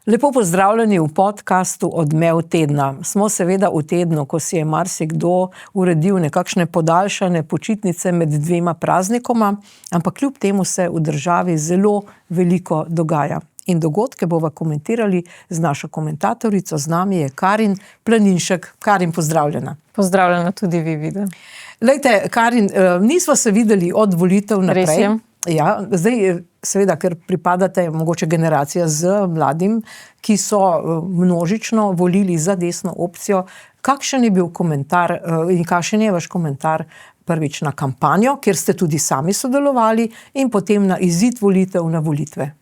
Lepo pozdravljeni v podcastu Odmev tedna. Smo seveda v tednu, ko si je marsikdo uredil nekakšne podaljšane počitnice med dvema praznikoma, ampak kljub temu se v državi zelo veliko dogaja. In dogodke bova komentirali z našo komentatorico, z nami je Karin Planinšek. Karin, pozdravljena. Pozdravljena tudi vi, Vida. Lejte, Karin, nisva se videli od volitev naprej. Res je. Ja, zdaj seveda, ker pripadate mogoče generacija z mladim, ki so množično volili za desno opcijo. Kakšen je bil komentar in kakšen je vaš komentar prvič na kampanjo, kjer ste tudi sami sodelovali, in potem na izid volitev na volitve?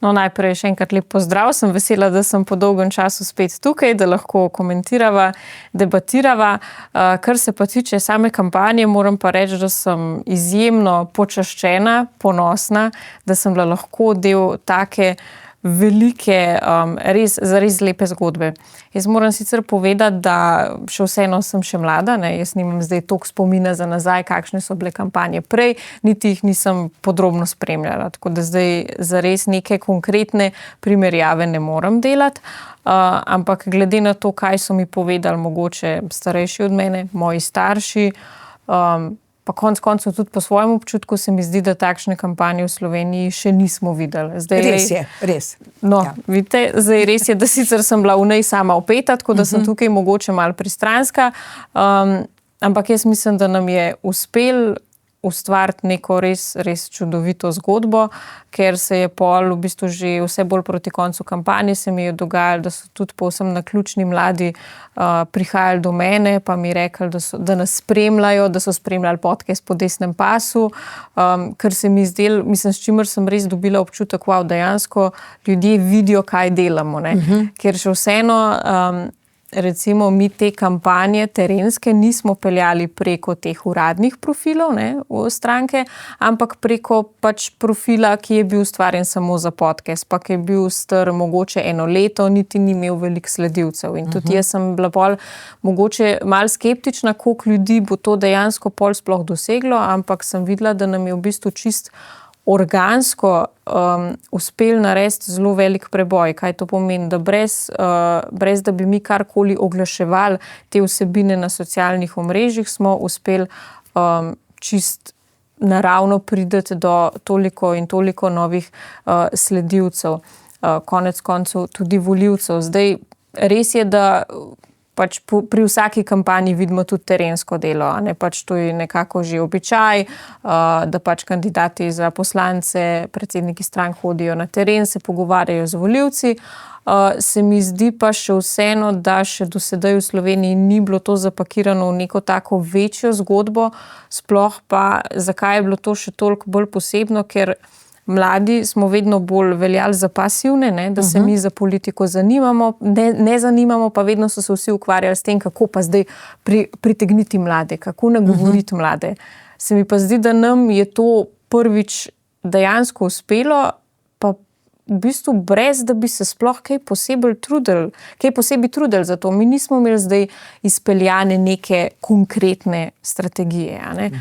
No, najprej še enkrat lep pozdrav. Sem vesela, da sem po dolgem času spet tukaj, da lahko komentirava, debatirava. Kar se pa tiče same kampanje, moram pa reči, da sem izjemno počaščena, ponosna, da sem bila lahko del take velike, zares lepe zgodbe. Jaz moram sicer povedati, da še vseeno sem še mlada, ne? Jaz nimam zdaj toliko spomina za nazaj, kakšne so bile kampanje prej, niti jih nisem podrobno spremljala, tako da zdaj zares neke konkretne primerjave ne moram delati, ampak glede na to, kaj so mi povedali mogoče starejši od mene, moji starši, pa konec koncev tudi po svojem občutku se mi zdi, da takšne kampanje v Sloveniji še nismo videli. Zdaj, res je, res. No, ja. Vidite, zdaj res je, da sicer sem bila v njej sama opeta, tako da sem tukaj mogoče malo pristranska, ampak jaz mislim, da nam je uspel ustvariti neko res čudovito zgodbo, ker se je pol v bistvu že vse bolj proti koncu kampanje se mi je dogajalo, da so tudi povsem naključni mladi prihajali do mene, pa mi rekli, da nas spremljajo, da so spremljali podcast po desnem pasu, ker se mi zdelo, mislim, s čimer sem res dobila občutek, wow, dejansko ljudje vidijo, kaj delamo, ne? Ker še vseeno recimo mi te kampanje terenske nismo peljali preko teh uradnih profilov, ne, v stranke, ampak preko pač profila, ki je bil ustvarjen samo za podcast, pa ki je bil star mogoče 1 leto, niti ni imel veliko sledilcev. In tudi jaz sem bila pol mogoče malo skeptična, koliko ljudi bo to dejansko pol sploh doseglo, ampak sem videla, da nam je v bistvu čist organsko uspel narediti zelo velik preboj. Kaj to pomeni? Da brez da bi mi karkoli oglaševali te vsebine na socialnih omrežjih, smo uspeli čist naravno priti do toliko in toliko novih sledilcev, konec koncev tudi volivcev. Zdaj, res je, da pač pri vsaki kampanji vidimo tudi terensko delo, ne, pač to je nekako že običaj, da pač kandidati za poslance, predsedniki strank hodijo na teren, se pogovarjajo z volivci. Se mi zdi pa še vseeno, da še do sedaj v Sloveniji ni bilo to zapakirano v neko tako večjo zgodbo, sploh pa zakaj je bilo to še toliko bolj posebno, ker mladi smo vedno bolj veljali za pasivne, ne, da se mi za politiko zanimamo, ne zanimamo, pa vedno so se vsi ukvarjali s tem, kako pa zdaj pritegniti mlade, kako nagovoriti mlade. Se mi pa zdi, da nam je to prvič dejansko uspelo, pa v bistvu brez, da bi se sploh kaj posebej trudili za to. Mi nismo imeli zdaj izpeljane neke konkretne strategije, ne.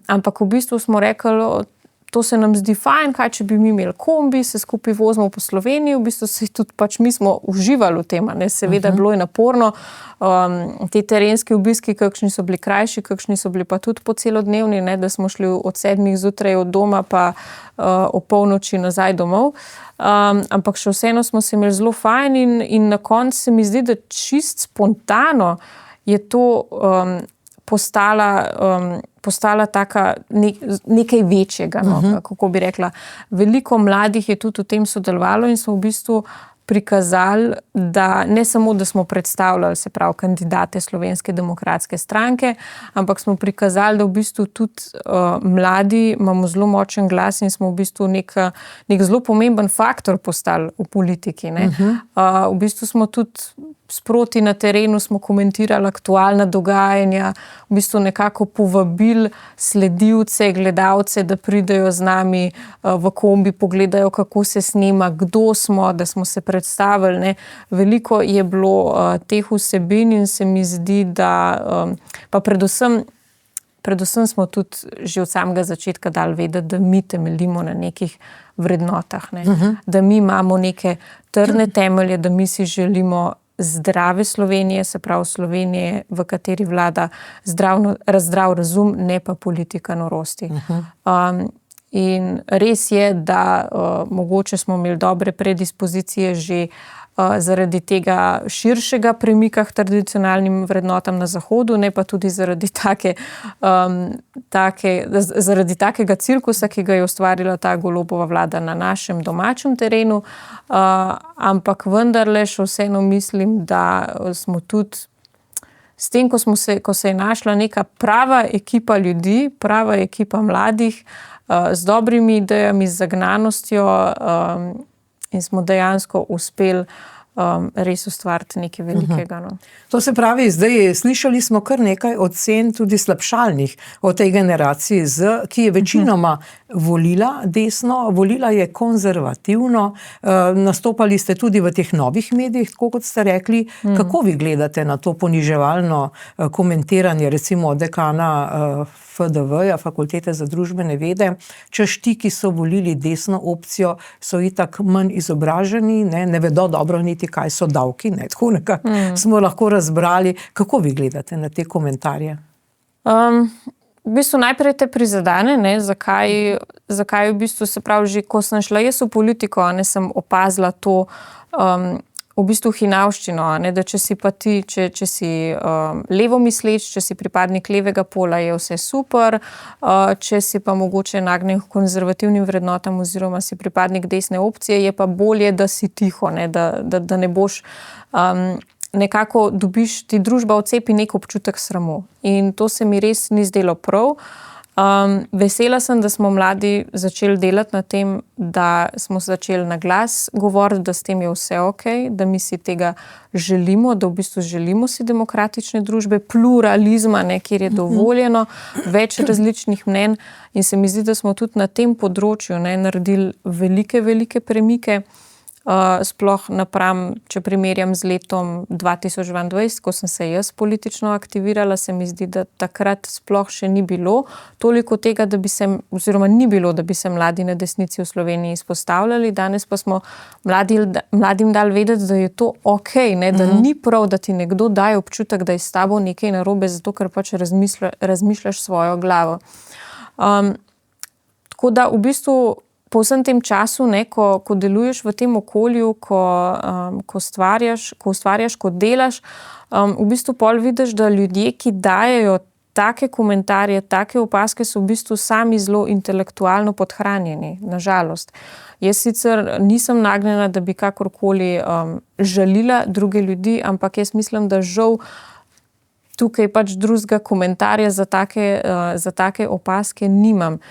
Ampak v bistvu smo rekli, to se nam zdi fajn, kaj če bi mi imeli kombi, se skupaj vozimo po Sloveniji, v bistvu se tudi pač mi smo uživali v tem, ne, seveda bilo je naporno, te terenski obiski, kakšni so bili krajši, kakšni so bili pa tudi po celodnevni, ne, da smo šli od 7 zjutraj od doma pa o polnoči nazaj domov, ampak še vseeno smo se imeli zelo fajn in na koncu se mi zdi, da čist spontano je to postala taka nekaj večjega, no, kako bi rekla. Veliko mladih je tudi v tem sodelovalo in smo v bistvu prikazali, da ne samo, da smo predstavljali, se pravi, kandidate Slovenske demokratske stranke, ampak smo prikazali, da v bistvu tudi mladi imamo zelo močen glas in smo v bistvu nek zelo pomemben faktor postali v politiki. Ne. V bistvu smo tudi sproti na terenu smo komentirali aktualna dogajanja, v bistvu nekako povabili sledilce, gledalce, da pridejo z nami v kombi, pogledajo, kako se snema, kdo smo, da smo se predstavili. Ne. Veliko je bilo teh vsebin in se mi zdi, da pa predvsem predvsem smo tudi že od samega začetka dali vedeti, da mi temeljimo na nekih vrednotah, ne? Da mi imamo neke trdne temelje, da mi si želimo zdrave Slovenije, se pravi Slovenije, v kateri vlada zdrav razum, ne pa politika norosti. In res je, da mogoče smo imeli dobre predispozicije že zaradi tega širšega premika k tradicionalnim vrednotam na Zahodu, ne pa tudi zaradi zaradi takega cirkusa, ki ga je ustvarila ta Golobova vlada na našem domačem terenu, ampak vendarle še vseeno mislim, da smo tudi s tem, ko se je našla neka prava ekipa ljudi, prava ekipa mladih, z dobrimi idejami, z zagnanostjo, in smo dejansko uspeli res ustvariti nekaj velikega. No. To se pravi, zdaj slišali smo kar nekaj ocen tudi slabšalnih o tej generaciji ki je večinoma volila desno, volila je konzervativno, nastopali ste tudi v teh novih medijih, tako kot ste rekli. Kako vi gledate na to poniževalno komentiranje recimo dekana FDV-ja, Fakultete za družbene vede, češ ti, ki so volili desno opcijo, so itak manj izobraženi, ne vedo dobro niti, kaj so davki, ne, tako nekako smo lahko razbrali. Kako vi gledate na te komentarje? V bistvu najprej te prizadene, ne, zakaj v bistvu, se pravi, že ko sem šla jaz v politiko, ne, sem opazila to v bistvu hinavščino, ne, da če si pa ti, če si levo misleč, če si pripadnik levega pola, je vse super, če si pa mogoče nagnjen k konzervativnim vrednotam oziroma si pripadnik desne opcije, je pa bolje, da si tiho, ne, da ne boš nekako ti družba odcepi nek občutek sramu. In to se mi res ni zdelo prav. Vesela sem, da smo mladi začeli delati na tem, da smo začeli na glas govoriti, da s tem je vse okej, da mi si tega želimo, da v bistvu želimo si demokratične družbe, pluralizma, ne, kjer je dovoljeno več različnih mnenj, in se mi zdi, da smo tudi na tem področju, ne, naredili velike premike. Sploh napram, če primerjam z letom 2022, ko sem se jaz politično aktivirala, se mi zdi, da takrat sploh še ni bilo toliko tega, oziroma ni bilo, da bi se mladi na desnici v Sloveniji izpostavljali. Danes pa smo mladim dali vedeti, da je to okej, ne, da ni prav, da ti nekdo daje občutek, da je s tabo nekaj narobe, zato ker pač razmišljaš svojo glavo. Tako da v bistvu po vsem tem času, ne, ko deluješ v tem okolju, ko ustvarjaš, ko delaš, v bistvu pol vidiš, da ljudje, ki dajejo take komentarje, take opaske, so v bistvu sami zelo intelektualno podhranjeni, nažalost. Jaz sicer nisem nagnjena, da bi kakorkoli žalila druge ljudi, ampak jaz mislim, da žal tukaj pač drugega komentarja za take opaske nimam.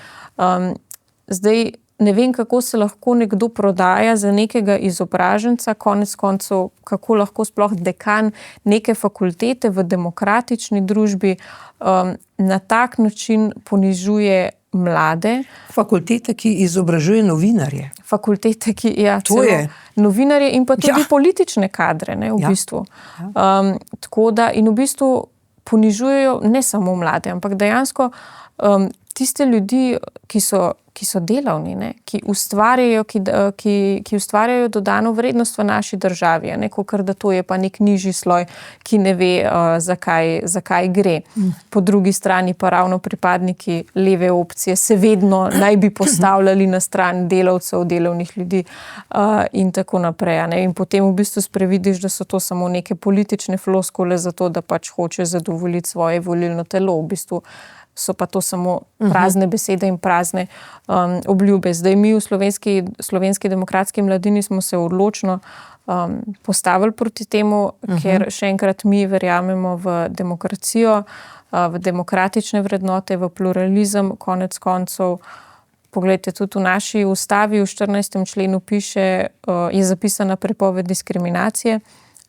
Zdaj, ne vem, kako se lahko nekdo prodaja za nekega izobraženca, konec koncev, kako lahko sploh dekan neke fakultete v demokratični družbi na tak način ponižuje mlade. Fakultete, ki izobražuje novinarje. Fakultete, ki, novinarje in pa tudi politične kadre, ne, v bistvu. Tako da, in v bistvu ponižujejo ne samo mlade, ampak dejansko tiste ljudi, ki so delavni, ne, ki ustvarjajo dodano vrednost v naši državi, ne, kakor da to je pa nek nižji sloj, ki ne ve, zakaj gre. Po drugi strani pa ravno pripadniki leve opcije se vedno naj bi postavljali na stran delavcev, delovnih ljudi in tako naprej. Ne. In potem v bistvu sprevidiš, da so to samo neke politične floskule za to, da pač hoče zadovoljiti svoje volilno telo. V bistvu so pa to samo prazne besede in prazne obljube. Zdaj mi v Slovenski demokratski mladini smo se odločno postavili proti temu, ker še enkrat mi verjamemo v demokracijo, v demokratične vrednote, v pluralizem, konec koncev. Poglejte, tudi v naši ustavi v 14. členu piše, je zapisana prepoved diskriminacije.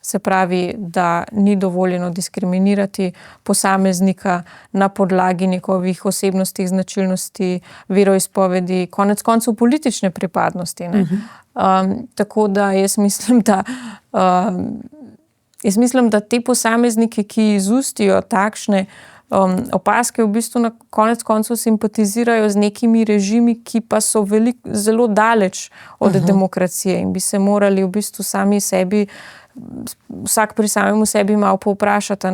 Se pravi, da ni dovoljeno diskriminirati posameznika na podlagi njegovih osebnostnih značilnosti, veroizpovedi, konec koncev politične pripadnosti. Ne? Tako da jaz mislim, da te posamezniki, ki izustijo takšne opazke v bistvu na konec koncev simpatizirajo z nekimi režimi, ki pa so zelo daleč od demokracije in bi se morali v bistvu sami sebi, vsak pri samemu sebi malo povprašati,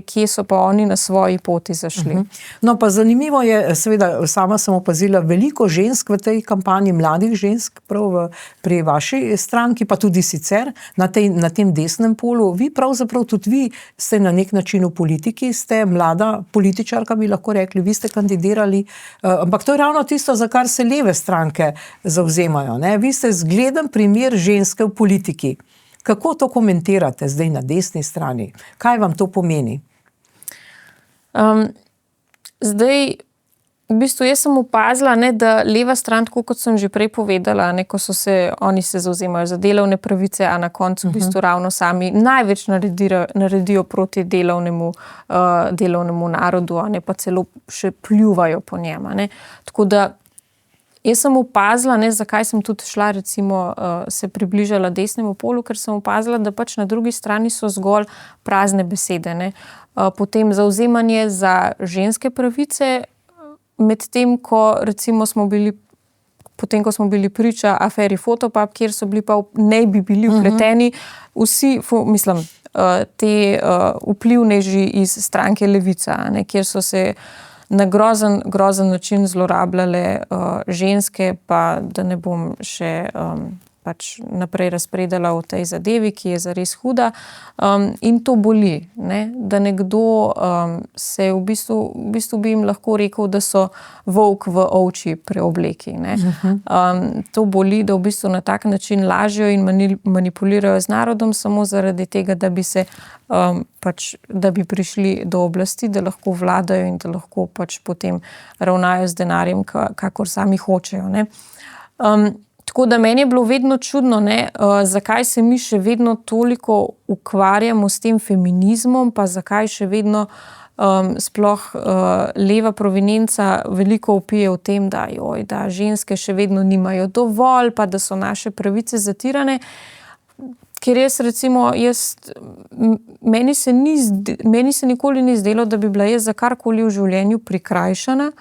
kje so pa oni na svoji poti zašli. No, pa zanimivo je, seveda, sama sem opazila veliko žensk v tej kampanji, mladih žensk, prav pri vaši stranki, pa tudi sicer na tem desnem polu. Vi pravzaprav tudi vi ste na nek način v politiki, ste mlada političarka, bi lahko rekli, vi ste kandidirali, ampak to je ravno tisto, za kar se leve stranke zavzemajo, ne? Vi ste zgleden primer ženske v politiki. Kako to komentirate zdaj na desni strani? Kaj vam to pomeni? Zdaj, v bistvu jaz sem opazila, da leva stran, tako kot sem že prej povedala, ko oni se zavzemajo za delovne pravice, a na koncu v bistvu ravno sami največ naredijo proti delovnemu narodu, pa celo še pljuvajo po njem. Tako da jaz sem opazila, zakaj sem tudi šla, recimo, se približala desnemu polu, ker sem opazila, da pač na drugi strani so zgolj prazne besede. Potem zavzemanje za ženske pravice, medtem ko recimo potem, ko smo bili priča aferi Fotopub, kjer so bili pa bi bili vpleteni vsi, te vplivneži iz stranke Levica, kjer so se na grozen način zlorabljale ženske, pa da ne bom še pač naprej razpredala o tej zadevi, ki je zares huda. In to boli, da nekdo se v bistvu bi jim lahko rekel, da so volk v ovčji preobleki. To boli, da v bistvu na tak način lažejo in manipulirajo z narodom samo zaradi tega, da bi se da bi prišli do oblasti, da lahko vladajo in da lahko pač potem ravnajo z denarjem, kakor sami hočejo. Tako da meni je bilo vedno čudno, zakaj se mi še vedno toliko ukvarjamo s tem feminizmom, pa zakaj še vedno sploh leva provenienca veliko vpije o tem, da ženske še vedno nimajo dovolj, pa da so naše pravice zatirane. Ker meni se nikoli ni zdelo, da bi bila jaz za karkoli v življenju prikrajšana.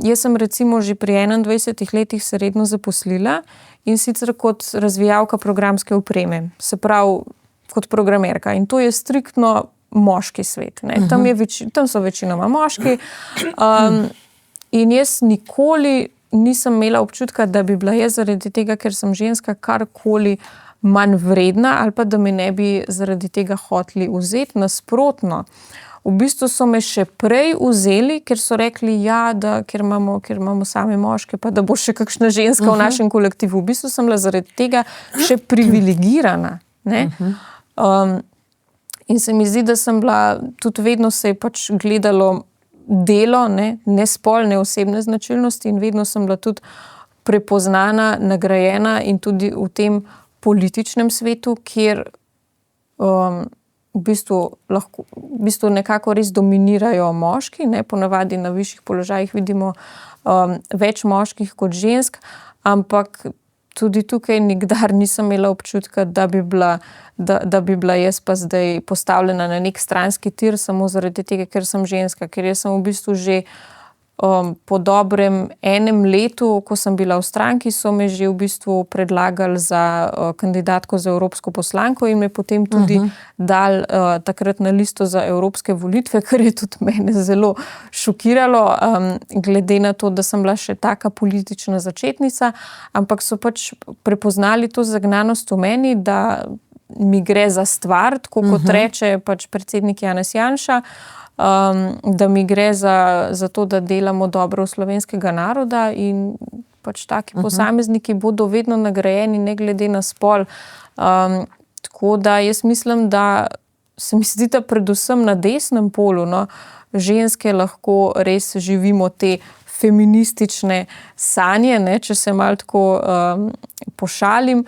Jaz sem recimo že pri 21 letih se redno zaposlila in sicer kot razvijalka programske opreme, se pravi kot programerka, in to je striktno moški svet. Tam so večinoma moški in jaz nikoli nisem imela občutka, da bi bila jaz zaradi tega, ker sem ženska, karkoli manj vredna ali pa da me ne bi zaradi tega hoteli vzeti. Nasprotno, v bistvu so me še prej vzeli, ker so rekli, ker imamo same moške, pa da bo še kakšna ženska v našem kolektivu. V bistvu sem bila zaradi tega še privilegirana. In se mi zdi, da sem bila, tudi vedno se je pač gledalo delo, ne spol, ne osebne značilnosti, in vedno sem bila tudi prepoznana, nagrajena in tudi v tem političnem svetu, kjer v bistvu nekako res dominirajo moški, ponavadi na višjih položajih vidimo več moških kot žensk, ampak tudi tukaj nikdar nisem imela občutka, da bi bila jaz pa zdaj postavljena na nek stranski tir samo zaradi tega, ker sem ženska, ker jaz sem v bistvu že po dobrem enem letu, ko sem bila v stranki, so me že v bistvu predlagali za kandidatko za evropsko poslanko in me potem tudi dali takrat na listo za evropske volitve, kar je tudi mene zelo šokiralo, glede na to, da sem bila še taka politična začetnica, ampak so pač prepoznali to zagnanost v meni, da mi gre za stvar, tako kot reče pač predsednik Janez Janša, da mi gre za to, da delamo dobro slovenskega naroda in pač taki posamezniki bodo vedno nagrajeni, ne glede na spol. Tako da jaz mislim, da se mi zdi, da predvsem na desnem polu, ženske lahko res živimo te feministične sanje, če se malo tako pošalim,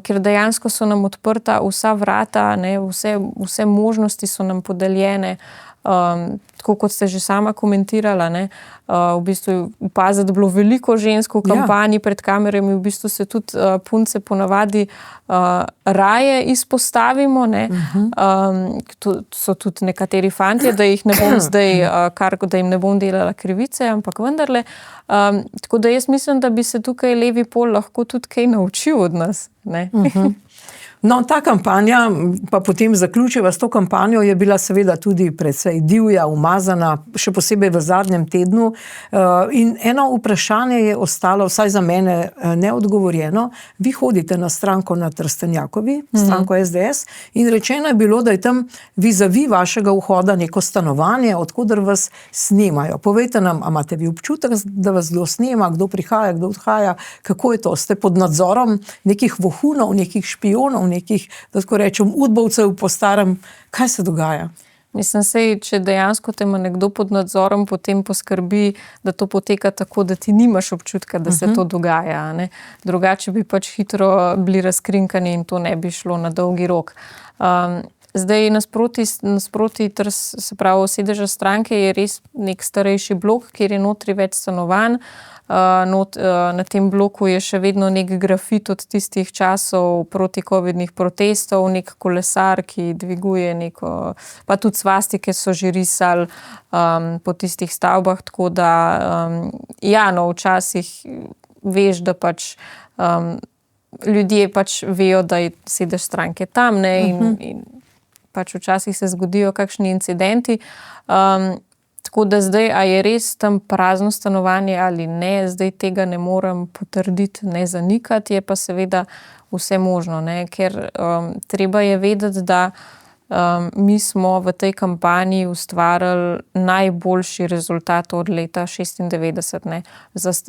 ker dejansko so nam odprta vsa vrata, vse možnosti so nam podeljene. tako kot ste že sama komentirala, ne, v bistvu opaziti, da je bilo veliko žensk v kampanji pred kamerami, v bistvu se tudi punce ponavadi raje izpostavimo, ne. So tudi nekateri fantje, da jih ne bom zdaj, da jim ne bom delala krivice, ampak vendarle. Tako da jaz mislim, da bi se tukaj levi pol lahko tudi kaj naučil od nas, ne. No, ta kampanja, pa potem zaključiva s to kampanjo, je bila seveda tudi precej divja, umazana, še posebej v zadnjem tednu. In eno vprašanje je ostalo, vsaj za mene, neodgovorjeno. Vi hodite na stranko na Trstenjakovi, stranko SDS, in rečeno je bilo, da je tam vizavi vašega vhoda neko stanovanje, od koder vas snemajo. Povejte nam, a imate vi občutek, da vas kdo snema, kdo prihaja, kdo odhaja, kako je to? Ste pod nadzorom nekih vohunov, nekih špijonov, nekih, da tako rečem, udbovcev po starem. Kaj se dogaja? Mislim, če dejansko te ima nekdo pod nadzorom, potem poskrbi, da to poteka tako, da ti nimaš občutka, da se to dogaja, ne. Drugače bi pač hitro bili razkrinkani in to ne bi šlo na dolgi rok. Zdaj nasproti se pravi sedeža stranke je res nek starejši blok, kjer je notri več stanovanj. Na tem bloku je še vedno nek grafit od tistih časov protikovidnih protestov, nek kolesar, ki dviguje neko, pa tudi svastike so že risali po tistih stavbah, tako da včasih veš, da pač ljudje pač vejo, da je sedež stranke tam, ne, in pač včasih se zgodijo kakšni incidenti. Tako da zdaj, a je res tam prazno stanovanje ali ne, zdaj tega ne morem potrditi, ne zanikati, je pa seveda vse možno, ne, ker treba je vedeti, da mi smo v tej kampanji ustvarili najboljši rezultat od leta 1996, ne,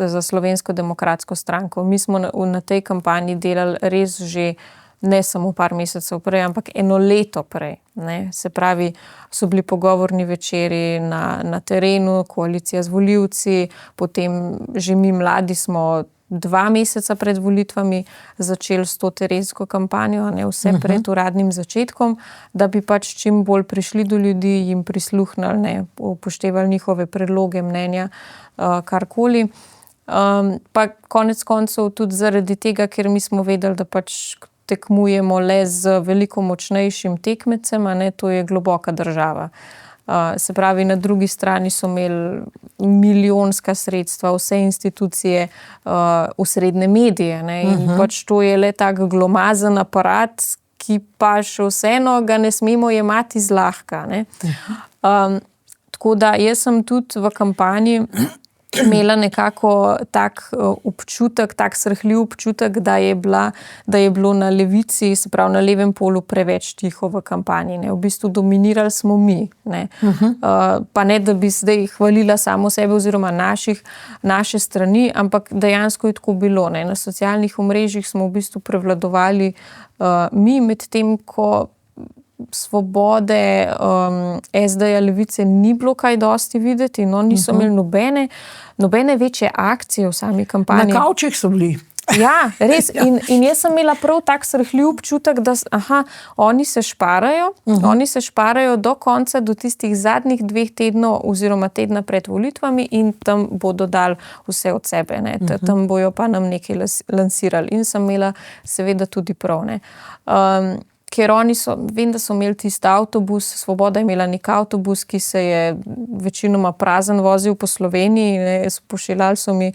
za Slovensko demokratsko stranko. Mi smo na tej kampanji delali res že ne samo par mesecev prej, ampak eno leto prej, ne. Se pravi, so bili pogovorni večeri na terenu, koalicija z volivci, potem že mi mladi smo 2 meseca pred volitvami začeli s to terensko kampanjo, ne, vse pred uradnim začetkom, da bi pač čim bolj prišli do ljudi, jim prisluhnili, ne, upoštevali njihove predloge, mnenja, karkoli. Pa konec koncev tudi zaradi tega, ker mi smo vedeli, da pač tekmujemo le z veliko močnejšim tekmecem, a ne, to je globoka država. Se pravi, na drugi strani so imeli milijonska sredstva, vse institucije, osrednje medije, ne, in pač to je le tak glomazen aparat, ki pa še vseeno ga ne smemo jemati zlahka, ne. Tako da jaz sem tudi v kampanji imela nekako tak občutek, tak srhljiv občutek, da je bilo na levici, se pravi na levem polu, preveč tiho v kampanji, ne. V bistvu dominirali smo mi, ne. Pa ne, da bi zdaj hvalila samo sebe oziroma naše strani, ampak dejansko je tako bilo, ne. Na socialnih omrežjih smo v bistvu prevladovali mi, medtem ko Svobode, SD-ja, Levice ni bilo kaj dosti videti, no, niso imeli nobene večje akcije v sami kampanji. Na kavčih so bili. Ja, res. In jaz sem imela prav tak srhljiv občutek, da oni se šparajo do konca, do tistih zadnjih 2 tednov oziroma tedna pred volitvami in tam bodo dali vse od sebe, ne. Tam bojo pa nam nekaj lansirali in sem imela seveda tudi prav, ne. Ker vem, da so imeli tisti avtobus, Svoboda je imela nek avtobus, ki se je večinoma prazen vozil po Sloveniji, ne, pošiljali so mi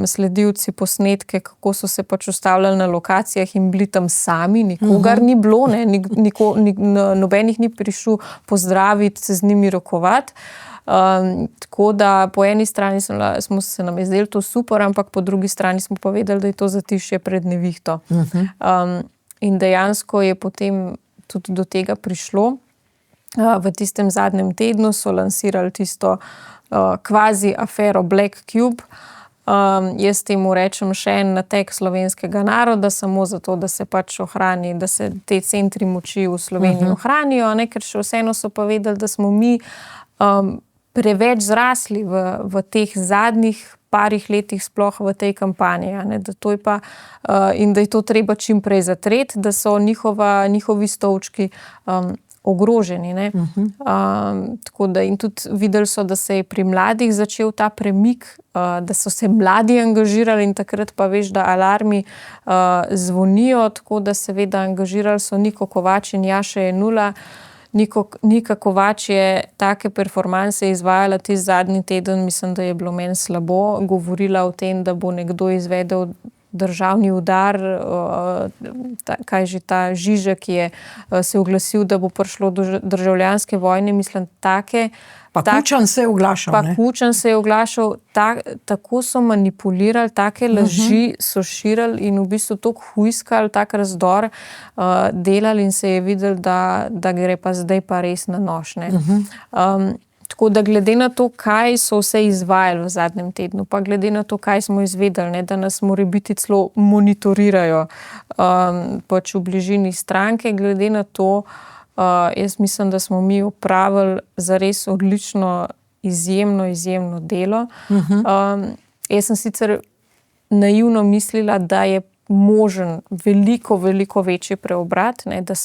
sledilci posnetke, kako so se pač ustavljali na lokacijah in bili tam sami, nikogar ni bilo, ne, nobenih ni prišel pozdraviti, se z njimi rokovati. Tako da po eni strani smo se nam zdeli to super, ampak po drugi strani smo pa vedeli, da je to zatišje pred nevihto. In dejansko je potem tudi do tega prišlo. V tistem zadnjem tednu so lansirali tisto kvazi afero Black Cube. Jaz temu rečem še en nateg slovenskega naroda, samo zato, da se pač ohrani, da se te centri moči v Sloveniji ohranijo, ne, ker še vseeno so pa vedeli, da smo mi preveč zrasli v teh zadnjih parih letih, sploh v tej kampanji, ne, da to je pa in da je to treba čim prej zatreti, da so njihovi stolčki ogroženi. Ne? Tako da in tudi videli so, da se je pri mladih začel ta premik, da so se mladi angažirali in takrat pa veš, da alarmi zvonijo, tako da seveda angažirali so Niko Kovač in Jaša Jenulla. Nika Kovač je take performanse izvajala tisti zadnji teden, mislim, da je bilo meni slabo, govorila o tem, da bo nekdo izvedel državni udar, kaj že ta Žižek je se oglasil, da bo prišlo do državljanske vojne, mislim, take. Pa Kučan se je oglašal. Pa Kučan se je oglašal, tako so manipulirali, take laži so širili in v bistvu toliko hujskali, tak razdor delali in se je videli, da gre pa zdaj pa res na nož. Tako da glede na to, kaj so vse izvajali v zadnjem tednu, pa glede na to, kaj smo izvedeli, ne, da nas morebiti celo monitorirajo pač v bližini stranke, glede na to, jaz mislim, da smo mi opravili zares odlično, izjemno delo. Jaz sem sicer naivno mislila, da je možen veliko večji preobrat, ne, da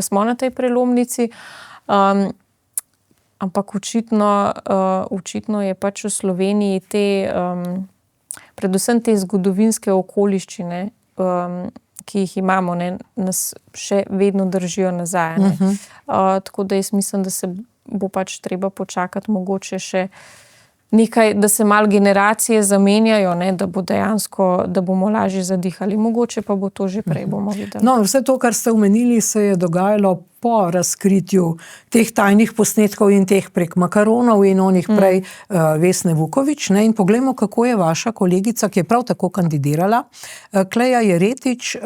smo na tej prelomnici, ampak očitno je pač v Sloveniji predvsem te zgodovinske okoliščine, ki jih imamo, ne, nas še vedno držijo nazaj. Tako da jaz mislim, da se bo pač treba počakati mogoče še nekaj, da se malo generacije zamenjajo, ne, da bo dejansko, da bomo lažje zadihali. Mogoče pa bo to že prej, bomo videli. No, vse to, kar ste omenili, se je dogajalo po razkritju teh tajnih posnetkov in teh prek makaronov in onih prej Vesne Vuković. Ne? In poglejmo, kako je vaša kolegica, ki je prav tako kandidirala, Kleja Jeretič,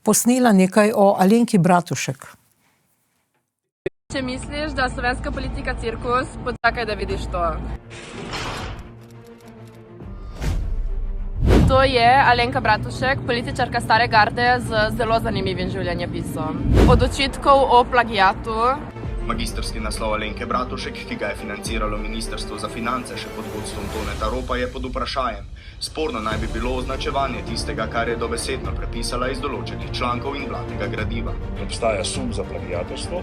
posnela nekaj o Alenki Bratušek. Če misliš, da slovenska politika cirkus, počakaj, da vidiš to. To je Alenka Bratušek, političarka stare garde z zelo zanimivim življenjepisom. Od očitkov o plagiatu. Magistrski naslov Alenke Bratušek, ki ga je financiralo Ministrstvo za finance še pod vodstvom Toneta Ropa, je pod vprašajem. Sporno naj bi bilo označevanje tistega, kar je dobesedno prepisala iz določenih člankov in vladnega gradiva. Obstaja sum za plagiatorstvo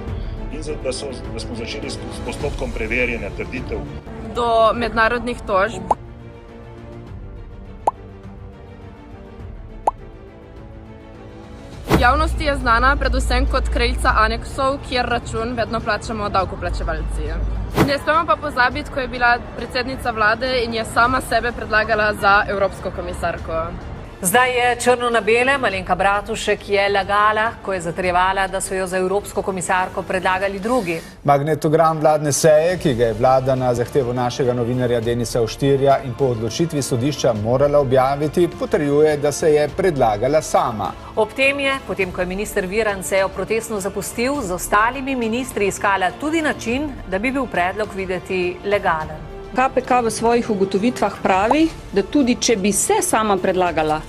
in da smo začeli s postopkom preverjanja trditev. Do mednarodnih tožb. Javnosti je znana predvsem kot kraljica aneksov, kjer račun vedno plačamo davkoplačevalci. Ne smemo pa pozabiti, ko je bila predsednica vlade in je sama sebe predlagala za evropsko komisarko. Zdaj je črno na belem, Alenka Bratušek je lagala, ko je zatrjevala, da so jo za evropsko komisarko predlagali drugi. Magnetogram vladne seje, ki ga je vlada na zahtevo našega novinarja Denisa Oštirja in po odločitvi sodišča morala objaviti, potrjuje, da se je predlagala sama. Ob tem je, potem ko je minister Virant sejo protestno zapustil, z ostalimi ministri iskala tudi način, da bi bil predlog videti legalen. KPK v svojih ugotovitvah pravi, da tudi če bi se sama predlagala,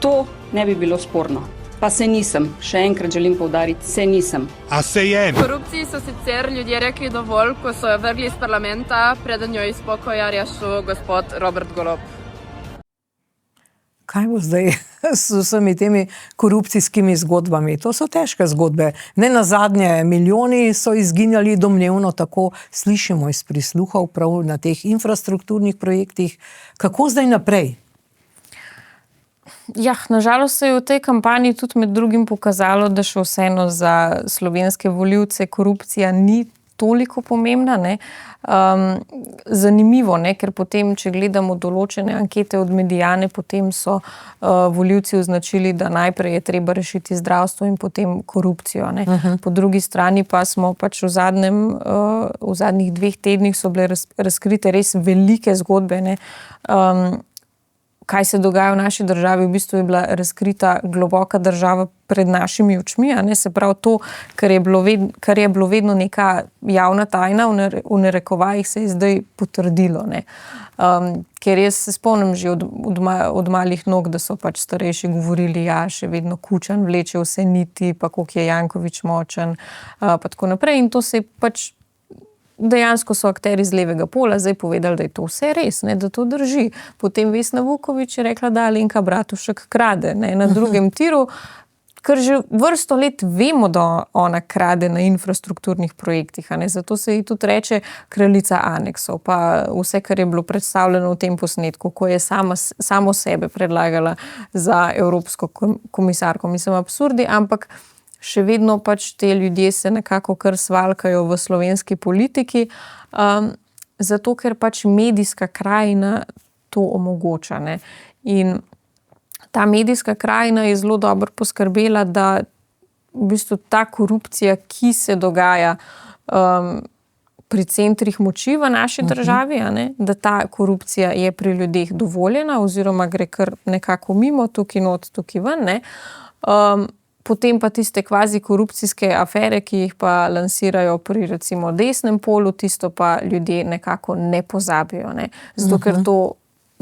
to ne bi bilo sporno. Pa se nisem. Še enkrat želim poudariti, se nisem. A se je? Korupciji so sicer ljudje rekli dovolj, ko so jo vrgli iz parlamenta, preden jo iz pokoja rešil gospod Robert Golob. Kaj bo zdaj s vsemi temi korupcijskimi zgodbami? To so težke zgodbe. Ne nazadnje, milijoni so izginjali domnevno, tako slišimo iz prisluhov prav na teh infrastrukturnih projektih. Kako zdaj naprej? Ja, nažalost se je v tej kampanji tudi med drugim pokazalo, da še vseeno za slovenske volivce korupcija ni toliko pomembna, ne. Zanimivo, ne, ker potem, če gledamo določene ankete od Mediane, potem so volivci označili, da najprej je treba rešiti zdravstvo in potem korupcijo, ne. Po drugi strani pa smo pač v zadnjih 2 tednih so bile razkrite res velike zgodbe, ne. Kaj se dogaja v naši državi, v bistvu je bila razkrita globoka država pred našimi očmi, a ne, se pravi to, kar je bilo vedno neka javna tajna, v narekovajih se je zdaj potrdilo, ne. Ker jaz se spomnim že od malih nog, da so pač starejši govorili, ja, še vedno Kučan vleče vse niti, pa koliko je Janković močen, pa tako naprej, in to se je pač dejansko so akteri z levega pola zdaj povedali, da je to vse res, ne, da to drži. Potem Vesna Vuković je rekla, da Alenka Bratušek krade, ne, na drugem tiru. ker že vrsto let vemo, da ona krade na infrastrukturnih projektih, a ne? Zato se ji tudi reče kraljica aneksov, pa vse, kar je bilo predstavljeno v tem posnetku, ko je samo sebe predlagala za evropsko komisarko. Mislim, absurdi, ampak še vedno pač te ljudje se nekako kar svalkajo v slovenski politiki, zato ker pač medijska krajina to omogoča, ne? In ta medijska krajina je zelo dobro poskrbela, da v bistvu ta korupcija, ki se dogaja pri centrih moči v naši državi, a ne, da ta korupcija je pri ljudeh dovoljena oziroma gre kar nekako mimo, tukaj not, tukaj ven, ne. Potem pa tiste kvazi korupcijske afere, ki jih pa lansirajo pri recimo desnem polu, tisto pa ljudje nekako ne pozabijo, ne. Zato, ker to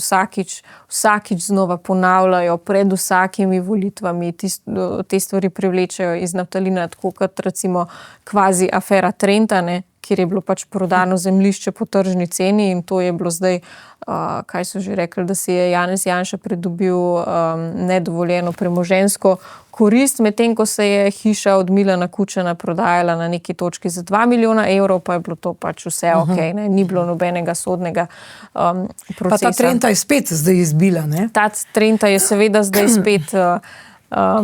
vsakič znova ponavljajo pred vsakimi volitvami, te stvari privlečejo iz naftalina, tako kot recimo kvazi afera Trenta, ne, kjer je bilo pač prodano zemljišče po tržni ceni in to je bilo zdaj, kaj so že rekli, da si je Janez Janša pridobil nedovoljeno premoženjsko korist, medtem ko se je hiša od Milana Kučana prodajala na neki točki za 2 milijona evrov, pa je bilo to pač vse okej, ne, ni bilo nobenega sodnega procesa. Pa ta Trenta je spet zdaj izbila, ne? Ta Trenta je seveda zdaj spet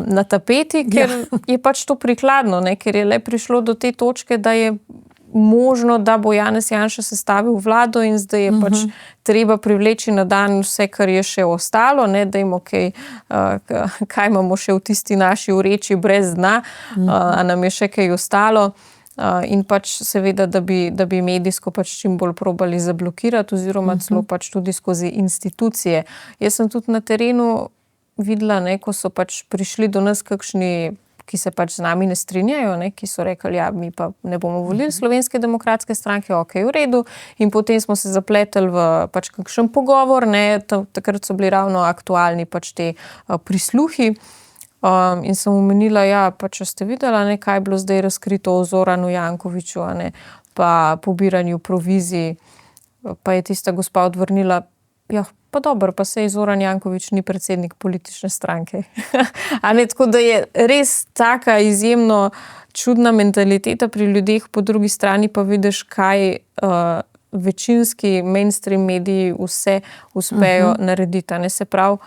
na tapeti, ker je pač to prikladno, ne, ker je le prišlo do te točke, da je možno, da bo Janez Janša sestavil vlado in zdaj je pač treba privleči na dan vse, kar je še ostalo, ne, dajmo kaj imamo še v tisti naši vreči brez dna, a nam je še kaj ostalo. In pač seveda, da bi medijsko pač čim bolj probali zablokirati oziroma celo pač tudi skozi institucije. Jaz sem tudi na terenu videla, ne, ko so pač prišli do nas kakšni, ki se pač z nami ne strinjajo, ne, ki so rekli, ja, mi pa ne bomo volili Slovenske demokratske stranke, okej, v redu. In potem smo se zapletli v pač kakšen pogovor, ne, takrat so bili ravno aktualni pač te prisluhi. In sem omenila, ja, pa če ste videla, ne, kaj je bilo zdaj razkrito o Zoranu Jankoviću, a ne, pa pobiranju provizij, pa je tista gospa odvrnila, ja, pa dobro, pa sej Zoran Janković ni predsednik politične stranke. A ne, tako da je res taka izjemno čudna mentaliteta pri ljudeh, po drugi strani pa vidiš, kaj večinski mainstream mediji vse uspejo narediti. Ne, se pravi,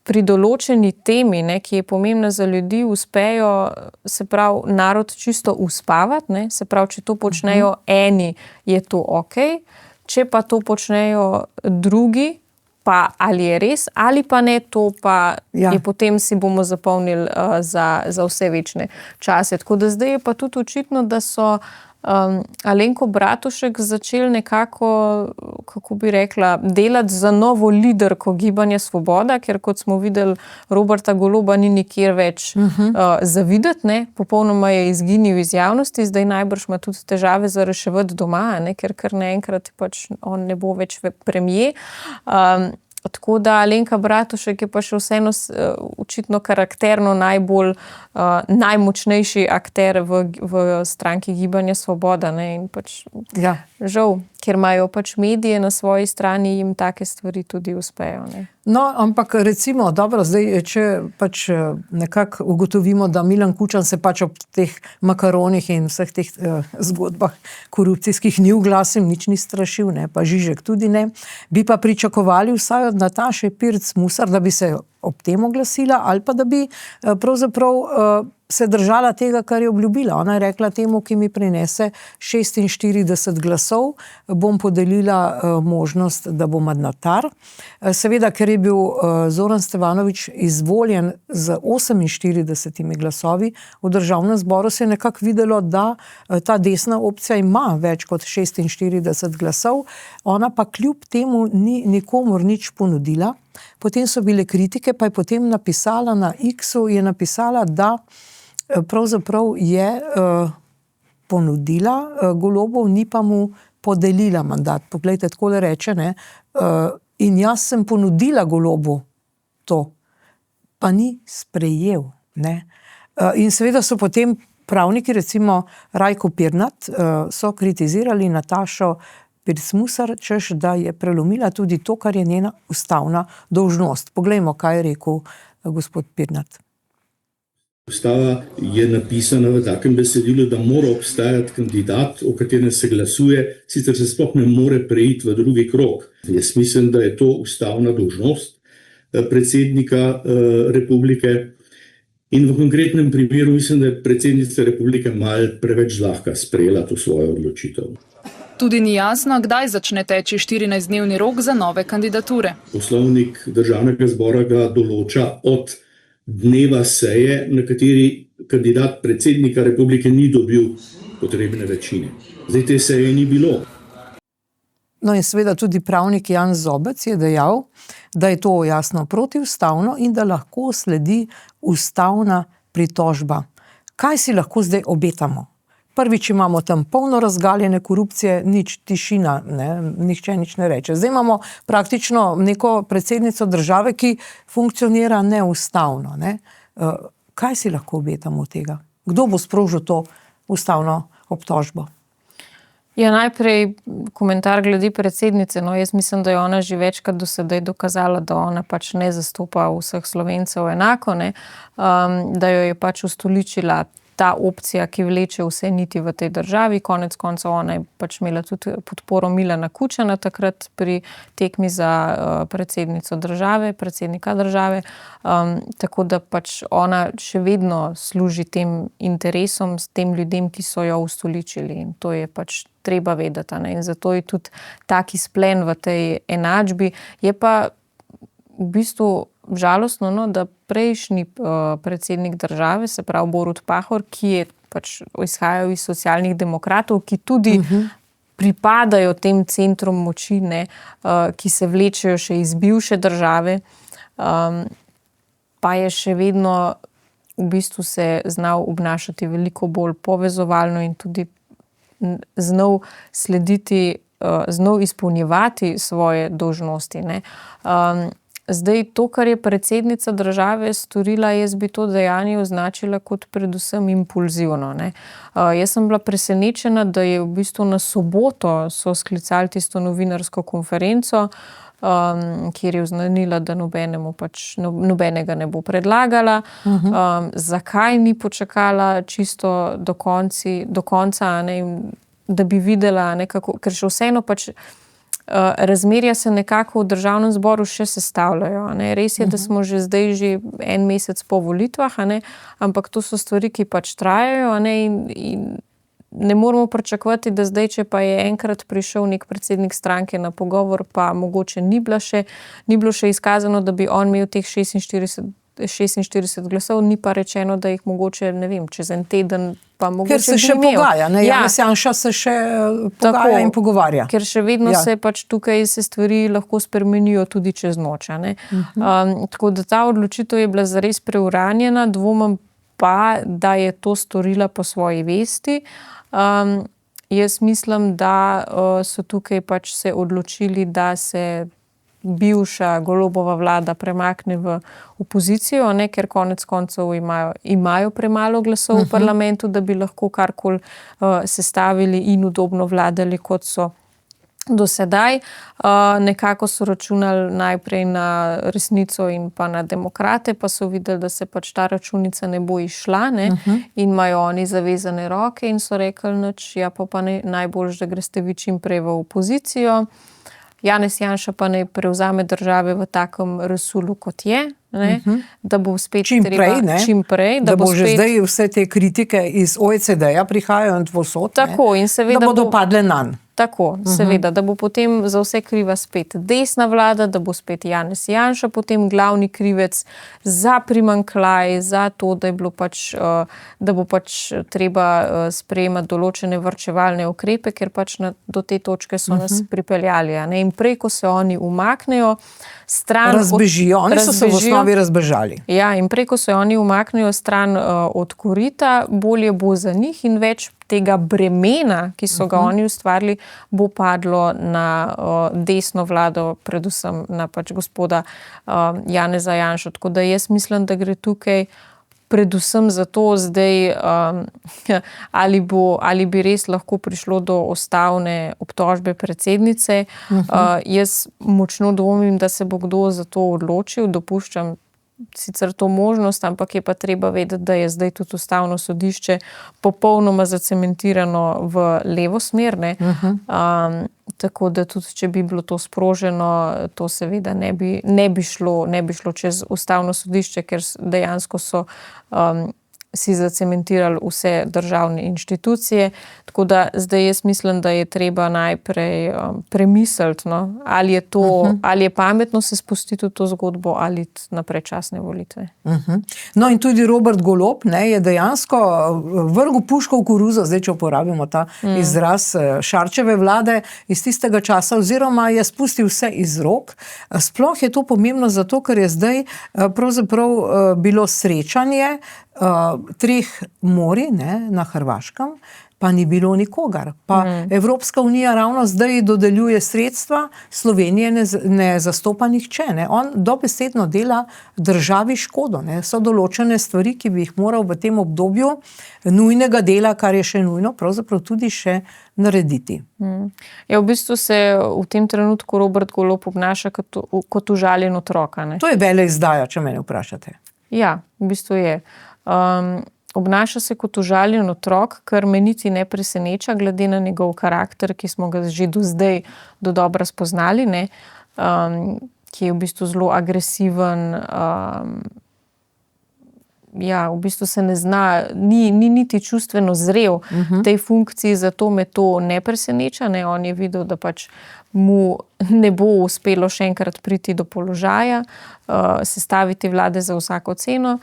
pri določeni temi, ne, ki je pomembna za ljudi, uspejo, se pravi, narod čisto uspavati, ne, se pravi, če to počnejo eni, je to okej. Če pa to počnejo drugi, pa ali je res, ali pa ne, to pa je potem si bomo zapomnili za vse večne čase. Tako da zdaj je pa tudi očitno, da so Alenko Bratušek začeli nekako, kako bi rekla, delati za novo liderko Gibanja Svoboda, ker kot smo videli, Roberta Goloba ni nikjer več za videti, ne, popolnoma je izginil iz javnosti, zdaj najbrž ima tudi težave za reševati doma, ne, ker kar naenkrat pač on ne bo več premier. Tako da Alenka Bratušek je pa še vseeno očitno karakterno najmočnejši akter v stranki Gibanja Svoboda, ne, in pač žal, ker imajo pač medije na svoji strani, jim take stvari tudi uspejo, ne. No, ampak recimo, dobro, zdaj, če pač nekako ugotovimo, da Milan Kučan se pač ob teh makaronih in vseh teh zgodbah korupcijskih ni oglasil, nič ni strašil, ne, pa Žižek tudi ne, bi pa pričakovali vsaj od Nataše Pirc Musar, da bi se ob tem oglasila ali pa da bi pravzaprav se držala tega, kar je obljubila. Ona je rekla temu, ki mi prinese 46 glasov, bom podelila možnost, da bo mandatar. Seveda, ker je bil Zoran Stevanović izvoljen z 48 glasovi v državnem zboru, se je nekako videlo, da ta desna opcija ima več kot 46 glasov. Ona pa kljub temu ni nikomur nič ponudila. Potem so bile kritike, pa je potem napisala na X-u, je napisala, da pravzaprav je ponudila Golobov, ni pa mu podelila mandat. Poglejte, takole reče, ne, in jaz sem ponudila Golobu to, pa ni sprejel, ne. In seveda so potem pravniki, recimo Rajko Pirnat, so kritizirali Natašo Pirc Musar, češ, da je prelomila tudi to, kar je njena ustavna dolžnost. Poglejmo, kaj je rekel gospod Pirnat. Ustava je napisana v takem besedilu, da mora obstajati kandidat, o katerem se glasuje, sicer se sploh ne more preiti v drugi krog. Jaz mislim, da je to ustavna dolžnost predsednika republike in v konkretnem primeru mislim, da je predsednica republike malo preveč zlahka sprejela to svojo odločitev. Tudi ni jasno, kdaj začne teči 14-dnevni rok za nove kandidature. Poslovnik Državnega zbora ga določa od dneva seje, na kateri kandidat predsednika republike ni dobil potrebne večine. Zdaj te seje ni bilo. No in seveda tudi pravnik Jan Zobec je dejal, da je to jasno protiustavno in da lahko sledi ustavna pritožba. Kaj si lahko zdaj obetamo? Prvič imamo tam polno razgaljene korupcije, nič, tišina, nihče nič ne reče. Zdaj imamo praktično neko predsednico države, ki funkcionira neustavno. Kaj si lahko obetamo od tega? Kdo bo sprožil to ustavno obtožbo? Ja, najprej komentar glede predsednice. No, jaz mislim, da je ona že večkrat do sedaj dokazala, da ona pač ne zastopa vseh Slovencev enako, da jo je pač ustoličila ta opcija, ki vleče vse niti v tej državi. Konec koncev ona je pač imela tudi podporo Milana Kučana takrat pri tekmi za predsednico države, predsednika države. Tako da pač ona še vedno služi tem interesom, s tem ljudem, ki so jo ustoličili. In to je pač treba vedeti. In zato je tudi taki splen v tej enačbi. Je pa v bistvu žalostno, da prejšnji predsednik države, se pravi Borut Pahor, ki je pač izhajal iz socialnih demokratov, ki tudi pripadajo tem centrom moči, ki se vlečejo še iz bivše države, pa je še vedno v bistvu se znal obnašati veliko bolj povezovalno in tudi znal slediti, znal izpolnjevati svoje dolžnosti. Zdaj, to, kar je predsednica države storila, jaz bi to dejanje označila kot predvsem impulzivno. Jaz sem bila presenečena, da je v bistvu na soboto so sklicali tisto novinarsko konferenco, kjer je oznanila, da nobenega ne bo predlagala. Zakaj ni počakala čisto do konca, da bi videla, ker še vseeno pač razmerja se nekako v državnem zboru še sestavljajo. Res je, da smo že en mesec po volitvah, ampak to so stvari, ki pač trajajo, in ne moramo pričakovati, da zdaj, če pa je enkrat prišel nek predsednik stranke na pogovor, pa mogoče ni bilo še izkazano, da bi on imel teh 46 glasov, ni pa rečeno, da jih mogoče, ne vem, čez en teden pa mogoče ker se še pogaja, Janez Janša se še pogaja in pogovarja. Ker še vedno se pač tukaj se stvari lahko spremenijo tudi čez noč. Tako da ta odločitev je bila zares preuranjena, dvomim pa, da je to storila po svoji vesti. Jaz mislim, da so tukaj pač se odločili, da se bivša Golobova vlada premakne v opozicijo, ker konec koncev imajo premalo glasov v parlamentu, da bi lahko karkoli sestavili in udobno vladali, kot so do sedaj. Nekako so računali najprej na Resnico in pa na Demokrate, pa so videli, da se pač ta računica ne bo izšla, in imajo oni zavezane roke in so rekli, pa najboljš, da greste vi čim prej v opozicijo. Janez Janša pa ne prevzame države v takem razsulu, kot je, da bo spet čim prej, da bo že zdaj vse te kritike iz OECD-ja prihajajo in povsod, da bodo padle nanj. Tako, seveda, da bo potem za vse kriva spet desna vlada, da bo spet Janez Janša potem glavni krivec za primanjkljaj, za to, da je bilo pač, da bo pač treba sprejemati določene varčevalne ukrepe, ker pač do te točke so nas pripeljali. In prej, ko se oni umaknejo stran... Razbežijo, oni so se v osnovi razbežali. Ja, in prej, ko se oni umaknejo stran od korita, bolje bo za njih in več tega bremena, ki so ga oni ustvarili, bo padlo na desno vlado, predvsem na pač gospoda Janeza Janšo. Tako da jaz mislim, da gre tukaj predvsem za to zdaj, ali bi res lahko prišlo do ustavne obtožbe predsednice. Jaz močno dvomim, da se bo kdo za to odločil, dopuščam sicer to možnost, ampak je pa treba vedeti, da je zdaj tudi Ustavno sodišče popolnoma zacementirano v levo smer, ne. Tako da tudi, če bi bilo to sproženo, to seveda ne bi šlo čez Ustavno sodišče, ker dejansko so si zacementirali vse državne inštitucije. Tako da zdaj jaz mislim, da je treba najprej premisliti, no, ali je pametno se spustiti v to zgodbo ali na predčasne volitve. No in tudi Robert Golob, ne, je dejansko vrgel puško v koruzo, zdaj če uporabimo ta izraz Šarčeve vlade iz tistega časa, oziroma je spustil vse iz rok. Sploh je to pomembno zato, ker je zdaj pravzaprav bilo srečanje treh morij, ne, na Hrvaškem, pa ni bilo nikogar. Pa Evropska unija ravno zdaj dodeljuje sredstva, Slovenije ne zastopa nihče. Ne. On dobesedno dela državi škodo. Ne. So določene stvari, ki bi jih moral v tem obdobju nujnega dela, kar je še nujno, pravzaprav tudi še narediti. Ja, v bistvu se v tem trenutku Robert Golob obnaša kot užaljen otrok, ne. To je veleizdaja, če mene vprašate. Ja, v bistvu je. Obnaša se kot užaljen otrok, kar me niti ne preseneča, glede na njegov karakter, ki smo ga že do zdaj dodobra spoznali, ne, ki je v bistvu zelo agresiven, ja, v bistvu se ne zna, ni niti čustveno zrel v tej funkciji, zato me to ne preseneča, ne. On je videl, da pač mu ne bo uspelo še enkrat priti do položaja, sestaviti vlade za vsako ceno.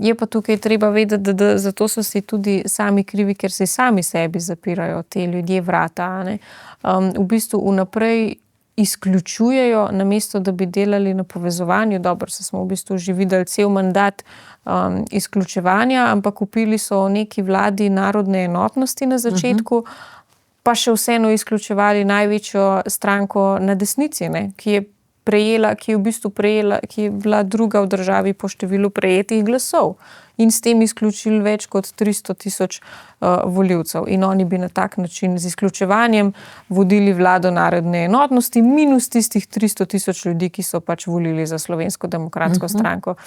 Je pa tukaj treba vedeti, da zato so si tudi sami krivi, ker si sami sebi zapirajo te ljudje vrata, ne. V bistvu vnaprej izključujejo, namesto da bi delali na povezovanju. Dobro, se smo v bistvu že videli cel mandat izključevanja, ampak kupili so neki vladi narodne enotnosti na začetku, pa še vseeno izključevali največjo stranko na desnici, ne, ki je bila druga v državi po številu prejetih glasov in s tem izključili več kot 300,000 volivcev. In oni bi na tak način z izključevanjem vodili vlado narodne enotnosti minus tistih 300,000 ljudi, ki so pač volili za Slovensko demokratsko stranko.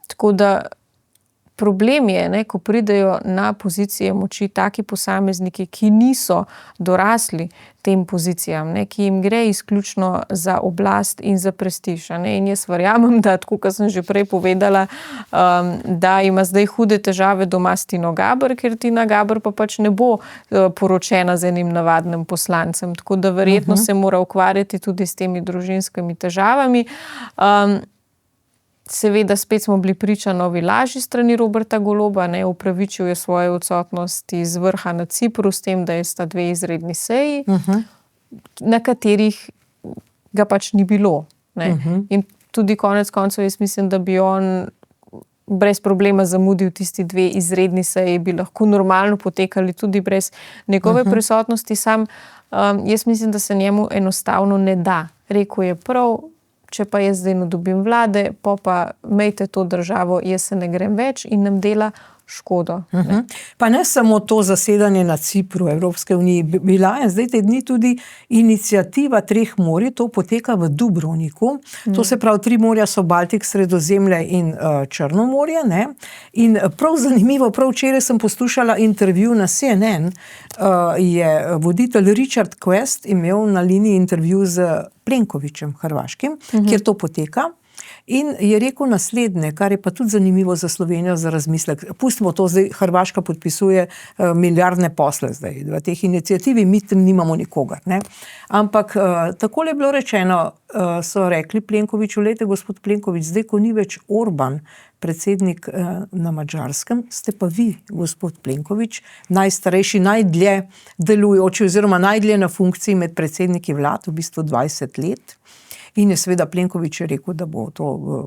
Tako da problem je, ne, ko pridejo na pozicije moči taki posamezniki, ki niso dorasli tem pozicijam, ne, ki jim gre izključno za oblast in za prestiž. In jaz verjamem, da, tako kot sem že prej povedala, da ima zdaj hude težave doma s Tino Gaber, ker Tina Gaber pa pač ne bo poročena z enim navadnim poslancem. Tako da verjetno se mora ukvarjati tudi s temi družinskimi težavami. Seveda spet smo bili priča novi laži strani Roberta Goloba, ne, upravičil je svojo odsotnost iz vrha na Cipru s tem, da sta 2 izredni seji, na katerih ga pač ni bilo. Ne. In tudi konec koncev jaz mislim, da bi on brez problema zamudil tisti 2 izredni seji, bi lahko normalno potekali tudi brez njegove prisotnosti. Sam jaz mislim, da se njemu enostavno ne da. Rekel je prav, če pa jaz zdaj ne dobim vlade, pa imejte to državo, jaz se ne grem več in nam dela škodo. Pa ne samo to zasedanje na Cipru Evropske unije, bila je zdaj te dni tudi iniciativa 3 morij, to poteka v Dubrovniku, to se pravi 3 morja so Baltik, Sredozemlje in Črno morje, ne. In prav zanimivo, prav včeraj sem poslušala intervju na CNN, je voditelj Richard Quest imel na liniji intervju z Plenkovićem hrvaškim, kjer to poteka. In je rekel naslednje, kar je pa tudi zanimivo za Slovenijo za razmislek. Pustimo to, zdaj Hrvaška podpisuje milijardne posle zdaj v teh inicijativi, mi tam nimamo nikogar, ne. Ampak takole je bilo rečeno, so rekli Plenkoviću, lejte gospod Plenković, zdaj ko ni več Orban predsednik na Madžarskem, ste pa vi, gospod Plenković, najstarejši, najdlje delujoči oziroma najdlje na funkciji med predsedniki vlad, v bistvu 20 let. In je seveda Plenković rekel, da bo to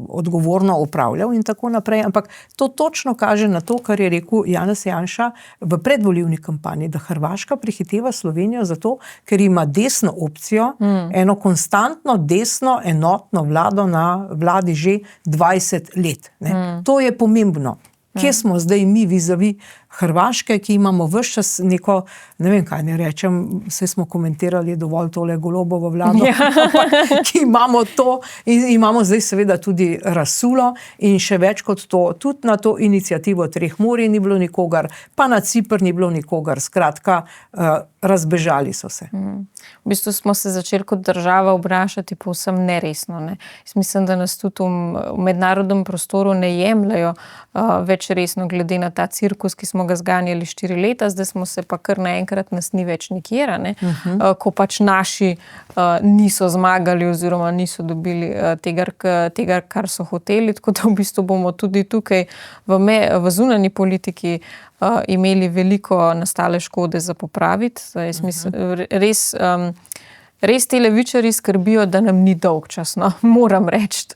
odgovorno upravljal in tako naprej. Ampak to točno kaže na to, kar je rekel Janez Janša v predvolilni kampanji, da Hrvaška prehiteva Slovenijo zato, ker ima desno opcijo, eno konstantno desno enotno vlado na vladi že 20 let. Ne. To je pomembno. Kje smo zdaj mi vizavi Hrvaške, ki imamo ves čas neko, ne vem kaj ne rečem, vse smo komentirali dovolj tole Golobovo vlado, ki imamo to in imamo zdaj seveda tudi razsulo in še več kot to, tudi na to inicijativo Treh morij ni bilo nikogar, pa na Cipr ni bilo nikogar, skratka, razbežali so se. V bistvu smo se začeli kot država obnašati povsem neresno. Ne. Mislim, da nas tudi v mednarodnem prostoru ne jemljajo več resno glede na ta cirkus, ki smo ga zganjali 4 leta, zdaj smo se pa kar naenkrat nas ni več nikjer, ne. Ko pač naši niso zmagali oziroma niso dobili tega, kar so hoteli, tako da v bistvu bomo tudi tukaj v zunanji politiki imeli veliko nastale škode za popraviti. Jaz mislim, res te levičarji skrbijo, da nam ni dolgčas, no, moram reči.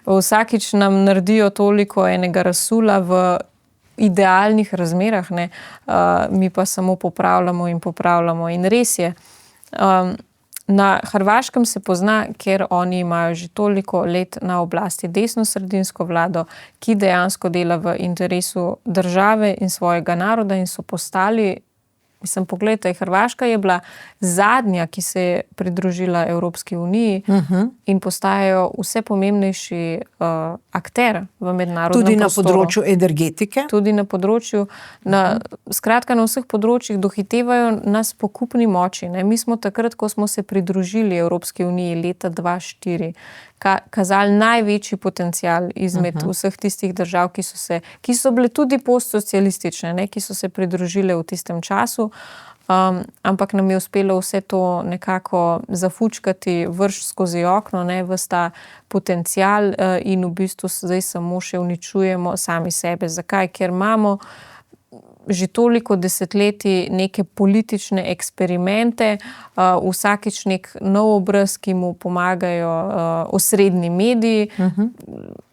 Vsakič nam naredijo toliko enega razsula v idealnih razmerah, ne, mi pa samo popravljamo in res je. Na Hrvaškem se pozna, ker oni imajo že toliko let na oblasti desno-sredinsko vlado, ki dejansko dela v interesu države in svojega naroda in so postali, mislim, pogledajte, Hrvaška je bila zadnja, ki se je pridružila Evropski uniji in postajajo vse pomembnejši akter v mednarodnem tudi prostoru. Na področju energetike. Tudi na področju, skratka na vseh področjih dohitevajo nas po kupni moči. Ne. Mi smo takrat, ko smo se pridružili Evropski uniji leta 2004, kazali največji potencial izmed vseh tistih držav, ki so bile tudi postsocialistične, ne, ki so se pridružile v tistem času, ampak nam je uspelo vse to nekako zafučkati vrš skozi okno, ne, ves ta potencial in v bistvu zdaj samo še uničujemo sami sebe. Zakaj? Ker imamo že toliko desetletij neke politične eksperimente, vsakič nek nov obraz, ki mu pomagajo osrednji mediji,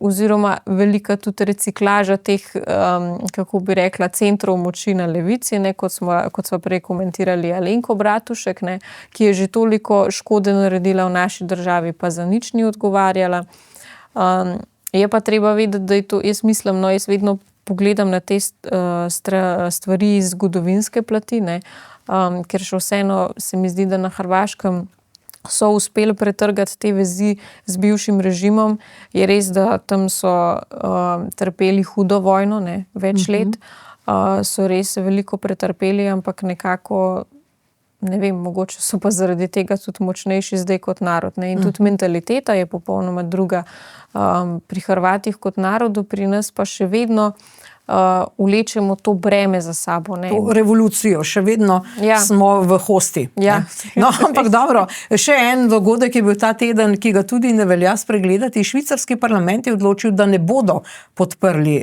oziroma velika tudi reciklaža teh, kako bi rekla, centrov moči na levici, ne, kot smo prej komentirali Alenko Bratušek, ne, ki je že toliko škode naredila v naši državi, pa za nič ni odgovarjala. Je pa treba vedeti, da je to, jaz mislim, no, jaz vedno pogledam na te stvari iz zgodovinske plati, ne, ker še vseeno se mi zdi, da na Hrvaškem so uspeli pretrgati te vezi z bivšim režimom. Je res, da tam so trpeli hudo vojno, ne, več let, so res veliko pretrpeli, ampak nekako, ne vem, mogoče so pa zaradi tega tudi močnejši zdaj kot narod. Ne? In tudi mentaliteta je popolnoma druga pri Hrvatih kot narodu, pri nas pa še vedno vlečemo to breme za sabo. Ne? To revolucijo, še vedno smo v hosti. Ja. No, ampak dobro, še en dogodek je bil ta teden, ki ga tudi ne velja spregledati. Švicarski parlament je odločil, da ne bodo podprli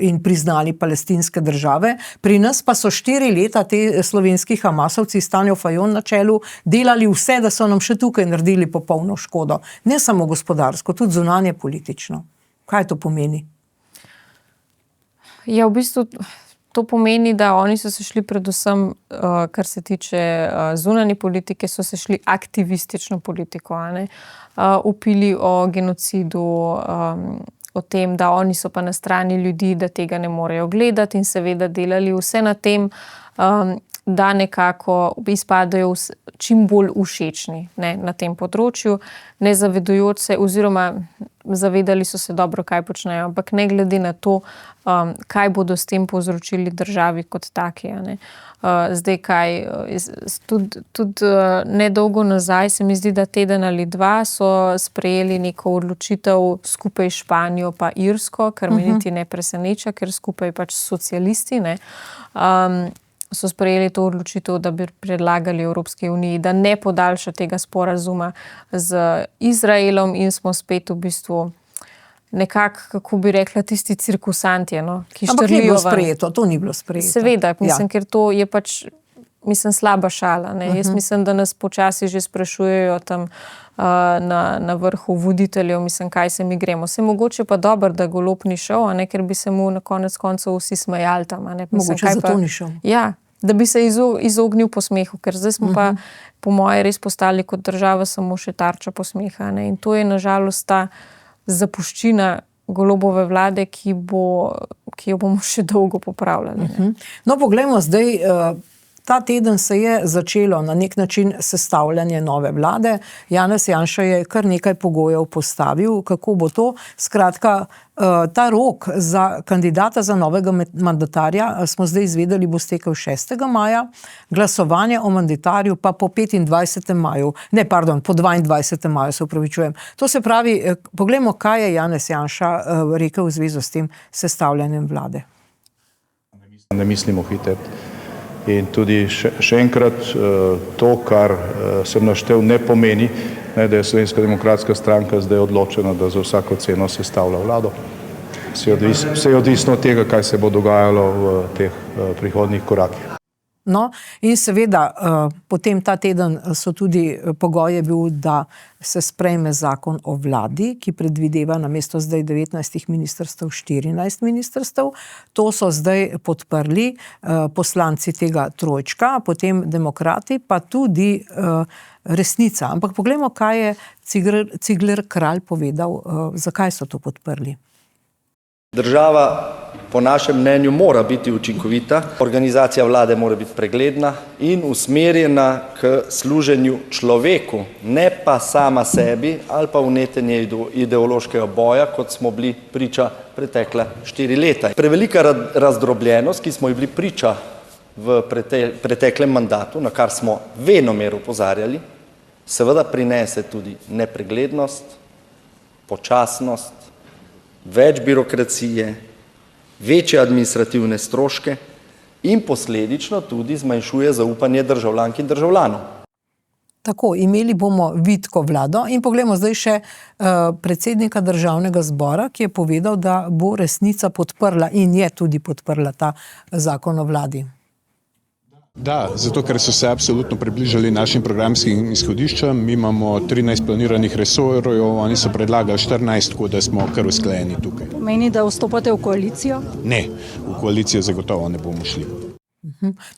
in priznali palestinske države. Pri nas pa so 4 leta te slovenski Hamasovci s Tanjo Fajon na čelu delali vse, da so nam še tukaj naredili popolno škodo. Ne samo gospodarsko, tudi zunanje politično. Kaj to pomeni? Ja, v bistvu to pomeni, da oni so se šli predvsem, kar se tiče zunanje politike, so se šli aktivistično politiko, ne? Vpili o genocidu, o tem, da oni so pa na strani ljudi, da tega ne morejo gledati in seveda delali vse na tem, da nekako izpadajo čim bolj všečni, ne, na tem področju, ne zavedajoč se, oziroma zavedali so se dobro, kaj počnejo, ampak ne glede na to, kaj bodo s tem povzročili državi kot taki. Ne. Zdaj kaj, tudi nedolgo nazaj se mi zdi, da teden ali 2 so sprejeli neko odločitev skupaj s Španijo pa Irsko, kar me niti ne preseneča, ker skupaj pač socialisti, ne, so sprejeli to odločitev, da bi predlagali Evropski uniji, da ne podaljša tega sporazuma z Izraelom in smo spet v bistvu nekako, kako bi rekla, tisti cirkusantje, no, ki štrlijo. Ampak ni bilo sprejeto, to ni bilo sprejeto. Seveda, mislim, ker to je pač, mislim, slaba šala, ne. Jaz mislim, da nas počasi že sprašujejo tam na vrhu voditeljev, mislim, kaj se mi gremo. Se mogoče pa dobro, da Golob ni šel, a ne, ker bi se mu na konec koncev vsi smejali tam, a ne. Mislim, mogoče zato ni šel. Ja, da bi se izognil posmehu, ker zdaj smo pa po moje res postali kot država samo še tarča posmeha, ne. In to je nažalost ta zapuščina Golobove vlade, ki jo bomo še dolgo popravljali. No, poglejmo zdaj, ta teden se je začelo na nek način sestavljanje nove vlade. Janez Janša je kar nekaj pogojev postavil, kako bo to. Skratka, ta rok za kandidata za novega mandatarja, smo zdaj izvedeli, bo stekel 6. maja, glasovanje o mandatarju pa po 25. maju, po 22. maju, se opravičujem. To se pravi, poglejmo, kaj je Janez Janša rekel v zvezi s tem sestavljanjem vlade. Ne mislimo hiteti. In tudi še enkrat, to, kar sem naštel, ne pomeni, da je Slovenska demokratska stranka zdaj odločena, da za vsako ceno sestavlja vlado. Vse je odvisno od tega, kaj se bo dogajalo v teh prihodnjih korakih. No, in seveda, potem ta teden so tudi pogoj je bil, da se sprejme zakon o vladi, ki predvideva namesto zdaj 19 ministrstev 14 ministrstev. To so zdaj podprli poslanci tega trojčka, potem demokrati, pa tudi Resnica. Ampak poglejmo, kaj je Cigler Kralj povedal, zakaj so to podprli. Država po našem mnenju mora biti učinkovita, organizacija vlade mora biti pregledna in usmerjena k služenju človeku, ne pa sama sebi ali pa vnetenje ideološkega boja, kot smo bili priča pretekla 4 leta. Prevelika razdrobljenost, ki smo ji bili priča v preteklem mandatu, na kar smo venomer opozarjali, seveda prinese tudi nepreglednost, počasnost, več birokracije, večje administrativne stroške in posledično tudi zmanjšuje zaupanje državljank in državljanov. Tako, imeli bomo vitko vlado in poglejmo zdaj še predsednika Državnega zbora, ki je povedal, da bo Resnica podprla in je tudi podprla ta zakon o vladi. Da, zato ker so se absolutno približali našim programskim izhodiščam. Mi imamo 13 planiranih resorjev, oni so predlagali 14, tako da smo kar usklajeni tukaj. Meni, da vstopate v koalicijo? Ne, v koalicijo zagotovo ne bomo šli.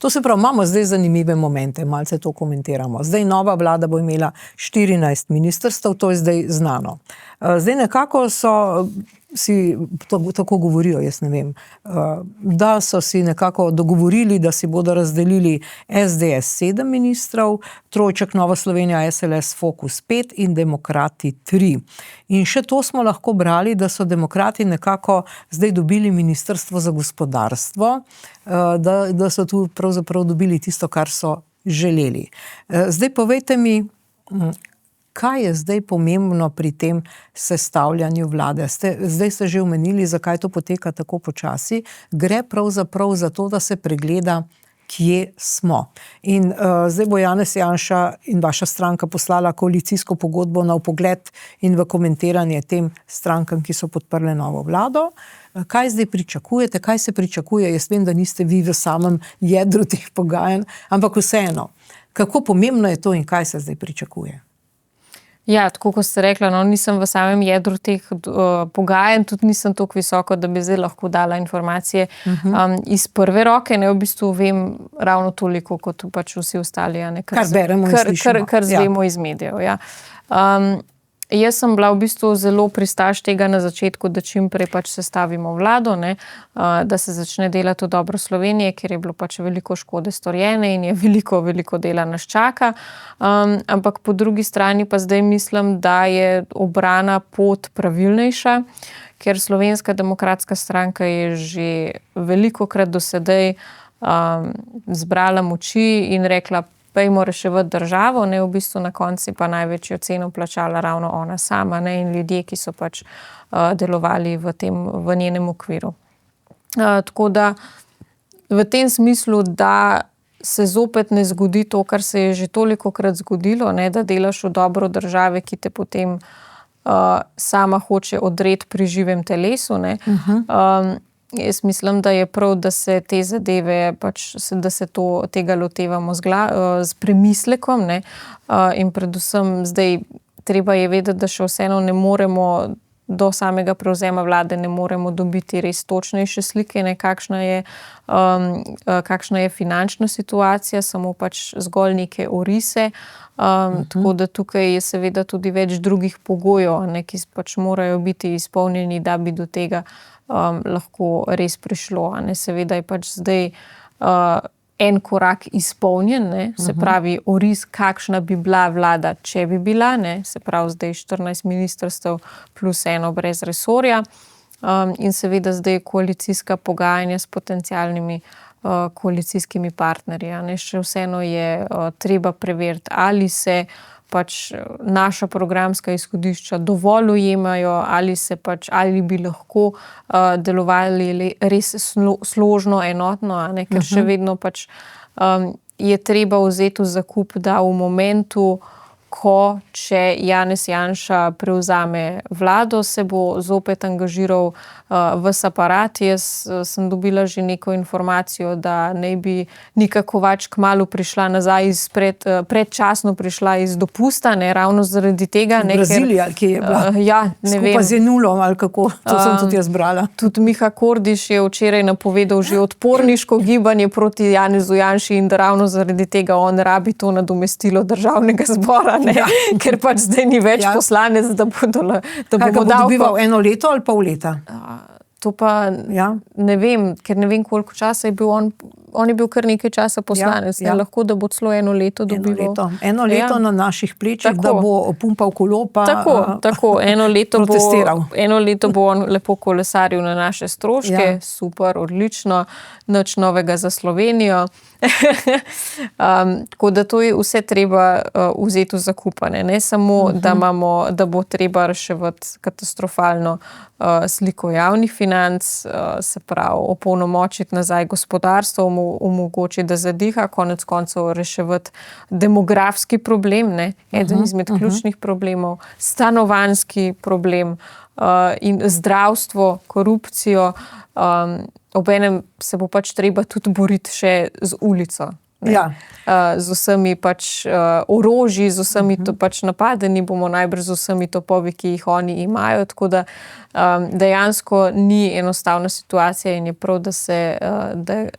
To se pravi, imamo zdaj zanimive momente, malce to komentiramo. Zdaj nova vlada bo imela 14 ministrstev, to je zdaj znano. Zdaj nekako so si, tako govorijo, jaz ne vem, da so si nekako dogovorili, da si bodo razdelili SDS 7 ministrov, trojček Nova Slovenija, SLS, Fokus 5 in Demokrati 3. In še to smo lahko brali, da so demokrati nekako zdaj dobili ministrstvo za gospodarstvo, da so tu pravzaprav dobili tisto, kar so želeli. Zdaj povejte mi, kaj je zdaj pomembno pri tem sestavljanju vlade? Zdaj ste že omenili, zakaj to poteka tako počasi. Gre pravzaprav za to, da se pregleda, kje smo. In zdaj bo Janez Janša in vaša stranka poslala koalicijsko pogodbo na vpogled in v komentiranje tem strankam, ki so podprle novo vlado. Kaj zdaj pričakujete? Kaj se pričakuje? Jaz vem, da niste vi v samem jedru teh pogajanj, ampak vseeno. Kako pomembno je to in kaj se zdaj pričakuje? Ja, tako kot ste rekla, nisem v samem jedru teh pogajanj, tudi nisem toliko visoko, da bi zdaj lahko dala informacije iz prve roke. Ne, v bistvu vem ravno toliko, kot pač vsi ostali. Kar beremo in slišimo. Kar zvemo iz medijev, ja. Jaz sem bila v bistvu zelo pristaš tega na začetku, da čim prej pač sestavimo vlado, ne, da se začne delati v dobro Slovenije, ker je bilo pač veliko škode storjene in je veliko dela nas čaka. Ampak po drugi strani pa zdaj mislim, da je obrana pot pravilnejša, ker Slovenska demokratska stranka je že velikokrat do sedaj zbrala moči in rekla, pejmo reševati državo, ne, v bistvu na konci pa največjo ceno plačala ravno ona sama, ne, in ljudje, ki so pač delovali v njenem okviru. Tako da v tem smislu, da se zopet ne zgodi to, kar se je že tolikokrat zgodilo, ne, da delaš v dobro države, ki te potem sama hoče odreti pri živem telesu, ne. Jaz mislim, da je prav, da se te zadeve, pač, da se tega lotevamo s premislekom, ne? In predvsem zdaj treba je vedeti, da še vseeno ne moremo do samega prevzema vlade ne moremo dobiti res točnejše slike, ne, kakšna je finančna situacija, samo pač zgolj neke orise. Tako da tukaj je seveda tudi več drugih pogojev, ne, ki pač morajo biti izpolnjeni, da bi do tega lahko res prišlo. Ne. Seveda je pač zdaj en korak izpolnjen, ne, se pravi oris, kakšna bi bila vlada, če bi bila, ne, se pravi zdaj 14 ministrstev plus eno brez resorja, in seveda zdaj koalicijska pogajanja s potencialnimi koalicijskimi partnerji. Ne. Še vseeno je treba preveriti, ali se pač naša programska izhodišča dovolj ujemajo, ali bi lahko delovali res složno, enotno, ne, ker še vedno pač je treba vzeti v zakup, da v momentu, če Janez Janša prevzame vlado, se bo zopet angažiral ves aparat. Jaz sem dobila že neko informacijo, da naj bi Nika Kovač kmalu prišla nazaj predčasno prišla iz dopusta, ne, ravno zaradi tega. Brazilija, ki je bila skupaj z Jenulom, ali kako, to sem tudi jaz brala. Tudi Miha Kordiš je včeraj napovedal že odporniško gibanje proti Janezu Janši in da ravno zaradi tega on rabi to nadomestilo državnega zbora. Ja. Ker pač zdaj ni več poslanec, da bo dobival 1 leto ali pol leta? To pa ne vem, ker ne vem, koliko časa je bil on je bil kar nekaj časa poslanec. Lahko, da bo celo 1 leto dobival. Eno leto na naših plečih, da bo pumpal kolo pa tako. Protestiral. Eno leto bo on lepo kolesaril na naše stroške. Super, odlično. Nič novega za Slovenijo. Tako da to je vse treba vzeti v zakupane. Ne samo, da bo treba reševati katastrofalno sliko javnih financ, se pravi opolnomočiti nazaj gospodarstvo, omogočiti, da zadiha, konec koncev reševati demografski problem, ne, eden izmed ključnih problemov, stanovanjski problem in zdravstvo, korupcijo. Obenem se bo pač treba tudi boriti še z ulico. Z vsemi pač orožji, z vsemi pač napadeni bomo najbrž z vsemi topovi, ki jih oni imajo, tako da dejansko ni enostavna situacija in je prav,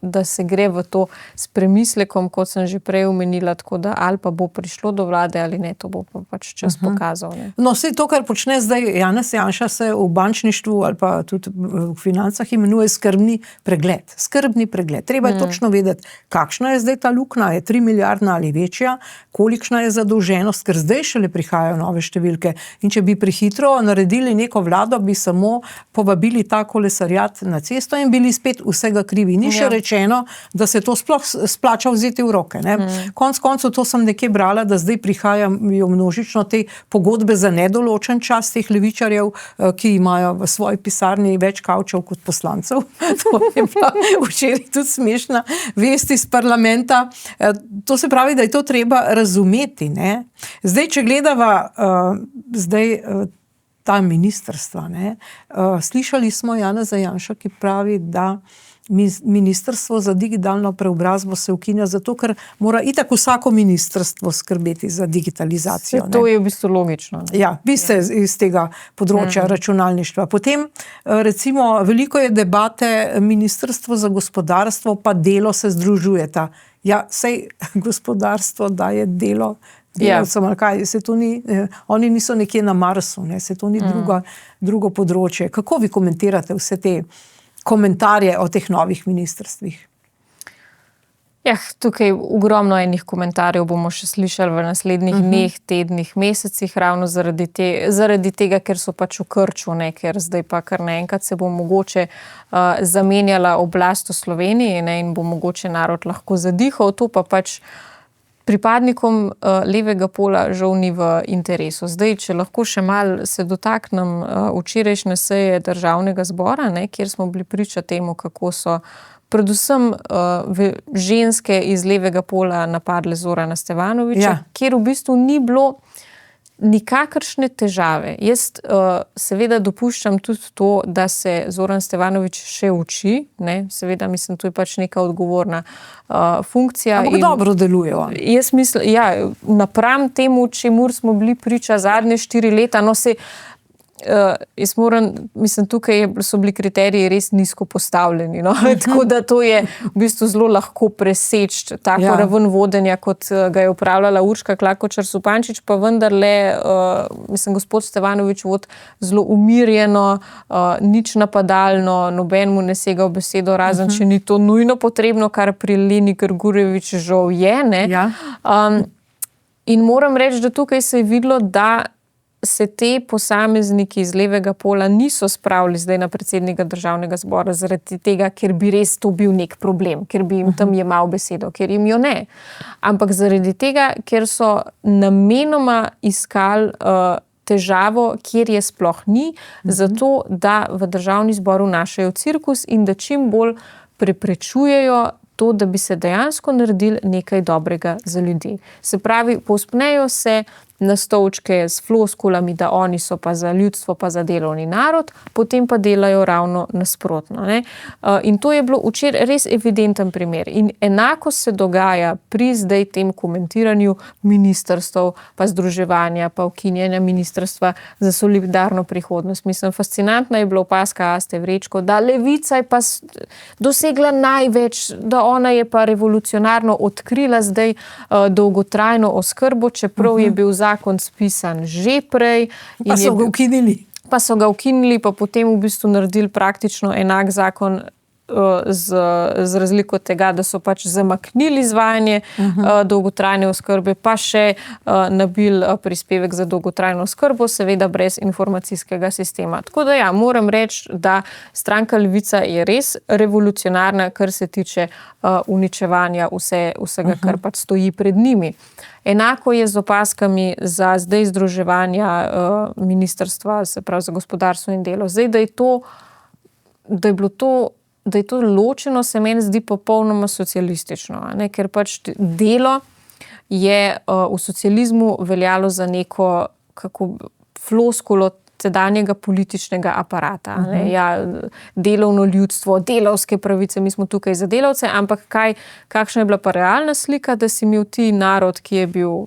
da se gre v to s premislekom, kot sem že prej omenila, tako da ali pa bo prišlo do vlade ali ne, to bo pa pač čas pokazal. Ne. No, vse to, kar počne zdaj Janez Janša, se v bančništvu ali pa tudi v financah imenuje skrbni pregled. Skrbni pregled. Treba je točno vedeti, kakšna je zdaj ta luknja, je 3 milijardna ali večja, kolikšna je zadolženost, ker zdaj šele prihajajo nove številke. In če bi prehitro naredili neko vlado, bi samo povabili ta kolesarjat na cesto in bili spet vsega krivi. Ni še rečeno, da se to sploh splača vzeti v roke. Konec koncev, to sem nekje brala, da zdaj prihajajo množično te pogodbe za nedoločen čas teh levičarjev, ki imajo v svoji pisarni več kavčev kot poslancev. To je bila včeraj tudi smešna vest iz parlamenta. To se pravi, da je to treba razumeti. Ne? Zdaj, če gledava ta ministrstva, slišali smo Janeza Janša, ki pravi, da ministrstvo za digitalno preobrazbo se ukinja zato, ker mora itak vsako ministrstvo skrbeti za digitalizacijo. To je v bistvu logično. Ne? Ja, vi ste iz tega področja računalništva. Potem, recimo, veliko je debate, ministrstvo za gospodarstvo pa delo se združujeta. Ja, sej gospodarstvo daje delo delavcem, ali kaj, se to ni, oni niso nekje na Marsu, ne, se to ni drugo področje. Kako vi komentirate vse te komentarje o teh novih ministrstvih? Tukaj ogromno enih komentarjev bomo še slišali v naslednjih dneh, tednih, mesecih, ravno zaradi tega, ker so pač v krču, ne, ker zdaj pa kar naenkrat se bo mogoče zamenjala oblast v Sloveniji, ne, in bo mogoče narod lahko zadihal, to pa pač pripadnikom levega pola žal ni v interesu. Zdaj, če lahko še malo se dotaknem včerajšnje seje Državnega zbora, ne, kjer smo bili priča temu, kako so predvsem ženske iz levega pola napadle Zorana Stevanovića, kjer v bistvu ni bilo nikakršne težave. Jaz seveda dopuščam tudi to, da se Zoran Stevanović še uči, ne, seveda mislim, to je pač neka odgovorna funkcija. Ampak dobro deluje on. Jaz mislim, napram temu, čemur smo bili priča zadnje 4 leta, no se jaz mislim, tukaj so bili kriteriji res nizko postavljeni. No? Tako da to je v bistvu zelo lahko preseči tako raven vodenja, kot ga je upravljala Urška Klakočar Zupančič, pa vendarle, mislim, gospod Stevanovič vod zelo umirjeno, nič napadalno, noben mu ne sega v besedo, razen če ni to nujno potrebno, kar pri Leni Grgurevič žal je. Ne? In moram reči, da tukaj se je videlo, da se te posamezniki iz levega pola niso spravili zdaj na predsednika Državnega zbora zaradi tega, ker bi res to bil nek problem, ker bi jim tam jemal besedo, ker jim jo ne. Ampak zaradi tega, ker so namenoma iskali težavo, kjer je sploh ni, zato da v Državni zbor vnašajo cirkus in da čim bolj preprečujejo to, da bi se dejansko naredili nekaj dobrega za ljudi. Se pravi, povzpnejo se na stolčke s floskulami, da oni so pa za ljudstvo, pa za delovni narod, potem pa delajo ravno nasprotno. Ne? In to je bilo včeraj res evidenten primer. In enako se dogaja pri zdaj tem komentiranju ministrstv, pa združevanja, pa ukinjanja ministrstva za solidarno prihodnost. Mislim, fascinantna je bila opazka Aste Vrečko, da Levica je pa dosegla največ, da ona je pa revolucionarno odkrila zdaj dolgotrajno oskrbo, čeprav je bil zakon spisan že prej. Pa so ga ukinili. Pa so ga ukinili, pa potem v bistvu naredili praktično enak zakon z razliko tega, da so pač zamaknili izvajanje dolgotrajne oskrbe, pa še nabil prispevek za dolgotrajno oskrbo, seveda brez informacijskega sistema. Tako da moram reči, da stranka Levica je res revolucionarna, kar se tiče uničevanja vsega, kar pač stoji pred njimi. Enako je z opazkami za zdaj združevanja ministrstva, se pravi za gospodarstvo in delo. Zdaj, da je to ločeno, se meni zdi popolnoma socialistično, ne? Ker pač delo je v socializmu veljalo za neko floskulo tedanjega političnega aparata. Ne? Delovno ljudstvo, delavske pravice, mi smo tukaj za delavce, ampak kakšna je bila pa realna slika, da si imel ti narod, ki je bil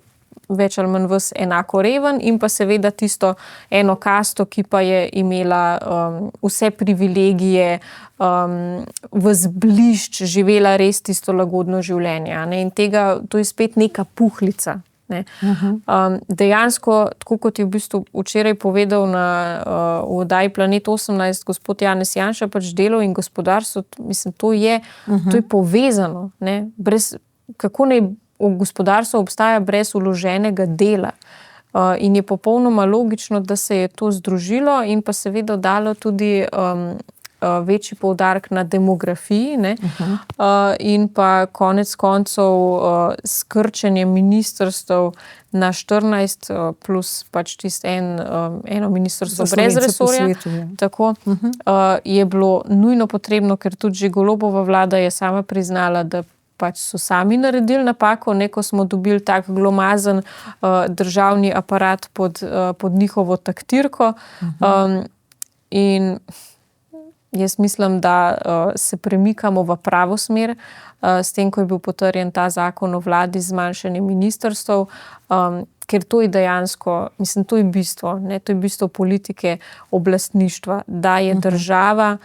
več ali manj vse enako reven in pa seveda tisto eno kasto, ki pa je imela vse privilegije, vse blišč, živela res tisto lagodno življenje. Ne? In to je spet neka puhlica. Ne? Dejansko, tako kot je v bistvu včeraj povedal v oddaji Planet 18 gospod Janez Janša, pač delo in gospodarstvo, mislim, to je povezano. Ne? Kako naj gospodarstvo obstaja brez vloženega dela. In je popolnoma logično, da se je to združilo in pa seveda dalo tudi večji poudarek na demografiji, ne? In pa konec koncev skrčenje ministrstv na 14 plus pač eno ministrstvo brez resorja. Tako, je bilo nujno potrebno, ker tudi že Golobova vlada je sama priznala, da pač so sami naredili napako, ko smo dobili tak glomazen državni aparat pod njihovo taktirko. In jaz mislim, da se premikamo v pravo smer s tem, ko je bil potrjen ta zakon o vladi z zmanjšanjem ministrstev, ker to je dejansko, mislim, to je bistvo, ne, to je bistvo politike oblastništva, da je država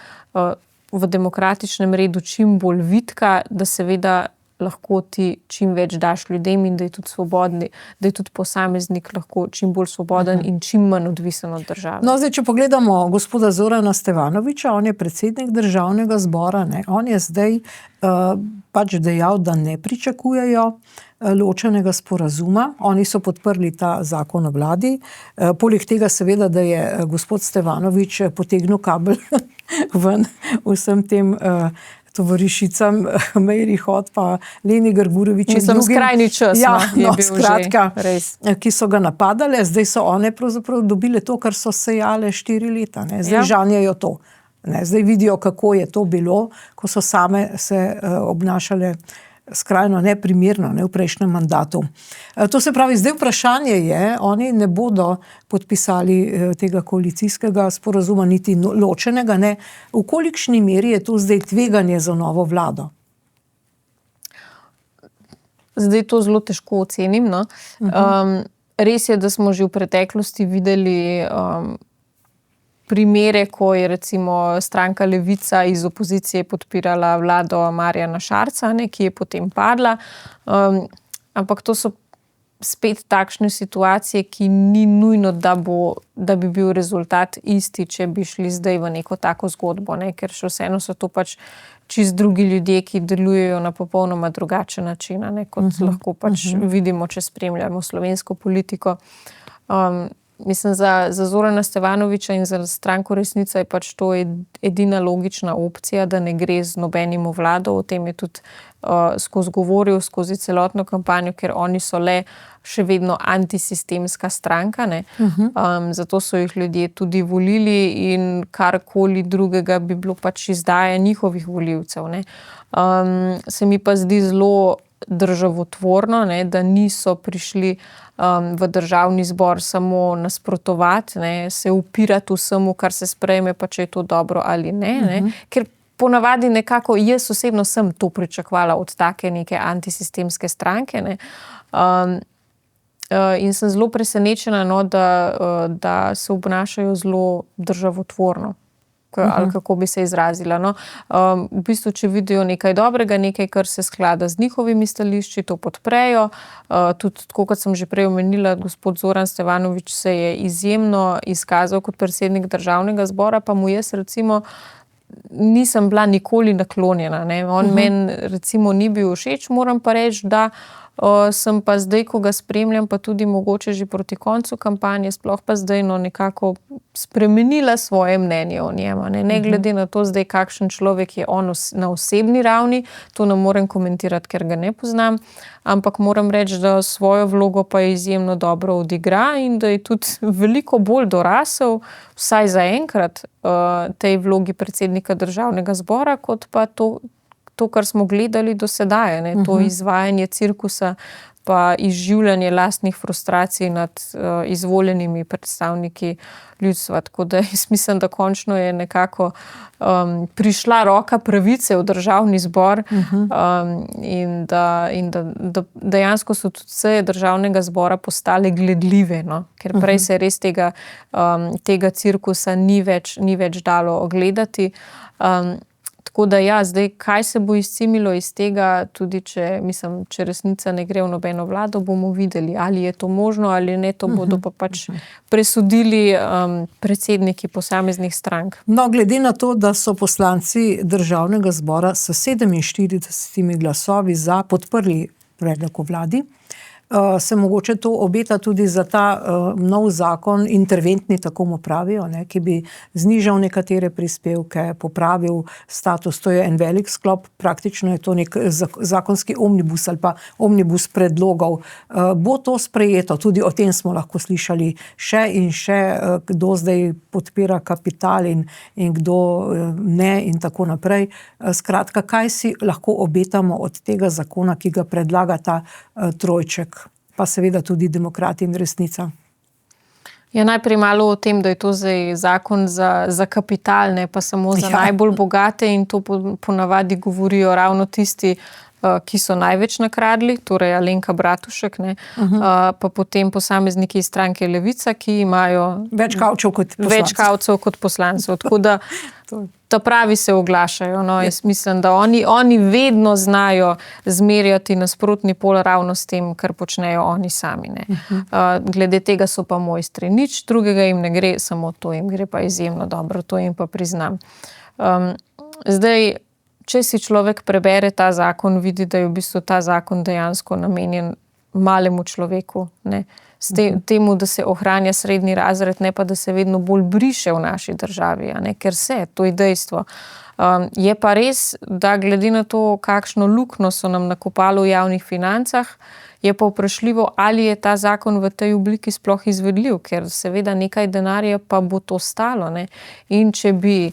v demokratičnem redu čim bolj vitka, da seveda lahko ti čim več daš ljudem in da je tudi svobodni, da je tudi posameznik lahko čim bolj svoboden in čim manj odvisen od države. No, zdaj, če pogledamo gospoda Zorana Stevanoviča, on je predsednik Državnega zbora, ne? On je zdaj pač dejal, da ne pričakujejo ločenega sporazuma. Oni so podprli ta zakon o vladi. Poleg tega seveda, da je gospod Stevanovič potegnil kabel ven vsem tem tovarišicam Meiri Hot pa Leni Grgurevič. Mislim, skrajni čas je bil skratka, že res. Ki so ga napadale. Zdaj so one pravzaprav dobile to, kar so sejale 4 leta. Ne? Zdaj žanjajo to. Ne? Zdaj vidijo, kako je to bilo, ko so same se obnašale skrajno neprimerno, ne, v prejšnjem mandatu. To se pravi, zdaj vprašanje je, oni ne bodo podpisali tega koalicijskega sporazuma, niti ločenega, ne. V kolikšni meri je to zdaj tveganje za novo vlado? Zdaj to zelo težko ocenim, no. Res je, da smo že v preteklosti videli primere, ko je recimo stranka Levica iz opozicije podpirala vlado Marjana Šarca, ne, ki je potem padla. Ampak to so spet takšne situacije, ki ni nujno, da bi bil rezultat isti, če bi šli zdaj v neko tako zgodbo, ne, ker še vseeno so to pač čist drugi ljudje, ki delujejo na popolnoma drugačen način, ne, kot lahko pač vidimo, če spremljamo slovensko politiko. Mislim, za Zorana Stevanovića in za stranko Resnica je pač to edina logična opcija, da ne gre z nobenim vlado. O tem je tudi skozi govoril, skozi celotno kampanjo, ker oni so le še vedno antisistemska stranka, ne. Zato so jih ljudje tudi volili in karkoli drugega bi bilo pač izdaja njihovih volivcev, ne. Se mi pa zdi zelo državotvorno, ne, da niso prišli v državni zbor samo nasprotovati, ne, se upirati vsemu, kar se sprejme, pa če je to dobro ali ne, ne. Ker ponavadi nekako jaz osebno sem to pričakvala od take neke antisistemske stranke, ne. In sem zelo presenečena, no, da se obnašajo zelo državotvorno. Ali kako bi se izrazila. No. V bistvu, če vidijo nekaj dobrega, nekaj, kar se sklada z njihovimi stališči, to podprejo. Tudi, tako kot sem že prej omenila, gospod Zoran Stevanović se je izjemno izkazal kot predsednik državnega zbora, pa mu jaz recimo nisem bila nikoli naklonjena, ne. On meni recimo ni bil všeč, moram pa reči, da sem pa zdaj, ko ga spremljam, pa tudi mogoče že proti koncu kampanje, sploh pa zdaj nekako spremenila svoje mnenje o njem. Ne glede na to zdaj, kakšen človek je on na osebni ravni, to ne morem komentirati, ker ga ne poznam, ampak moram reči, da svojo vlogo pa je izjemno dobro odigra in da je tudi veliko bolj dorasel, vsaj zaenkrat, tej vlogi predsednika državnega zbora, kot pa to, kar smo gledali do sedaj, ne, to izvajanje cirkusa pa izživljanje lastnih frustracij nad izvoljenimi predstavniki ljudstva. Tako da jaz mislim, da končno je nekako prišla roka pravice v državni zbor in da dejansko so tudi seje državnega zbora postale gledljive, no? Ker prej se res tega cirkusa ni več dalo ogledati. Tako da ja, zdaj, kaj se bo izcimilo iz tega, tudi če Resnica ne gre v nobeno vlado, bomo videli, ali je to možno ali ne, to bodo pa pač presodili predsedniki posameznih strank. No, glede na to, da so poslanci državnega zbora s 47 glasovi za podprli predlog o vladi, se mogoče to obeta tudi za ta nov zakon, interventni, tako mu pravijo, ne, ki bi znižal nekatere prispevke, popravil status. To je en velik sklop, praktično je to nek zakonski omnibus ali pa omnibus predlogov. Bo to sprejeto? Tudi o tem smo lahko slišali še in še, kdo zdaj podpira kapital in kdo ne in tako naprej. Skratka, kaj si lahko obetamo od tega zakona, ki ga predlaga ta trojček? Pa seveda tudi Demokrati in Resnica. Ja, najprej malo o tem, da je to zdaj zakon za kapital, ne pa samo za najbolj bogate, in to ponavadi govorijo ravno tisti, ki so največ nakradli, torej Alenka Bratušek, ne, pa potem posamezniki iz stranke Levica, ki imajo več kavcev kot poslancev. Tako da ta pravi se oglašajo. No, jaz mislim, da oni vedno znajo zmerjati nasprotni pol ravno s tem, kar počnejo oni sami. Ne. Glede tega so pa mojstri. Nič drugega jim ne gre, samo to jim gre pa izjemno dobro, to jim pa priznam. Zdaj, če si človek prebere ta zakon, vidi, da je v bistvu ta zakon dejansko namenjen malemu človeku, ne. Temu, da se ohranja srednji razred, ne pa da se vedno bolj briše v naši državi, ne, ker to je dejstvo. Je pa res, da glede na to, kakšno luknjo so nam nakopali v javnih financah, je pa vprašljivo, ali je ta zakon v tej obliki sploh izvedljiv, ker seveda nekaj denarja pa bo to stalo, ne. In če bi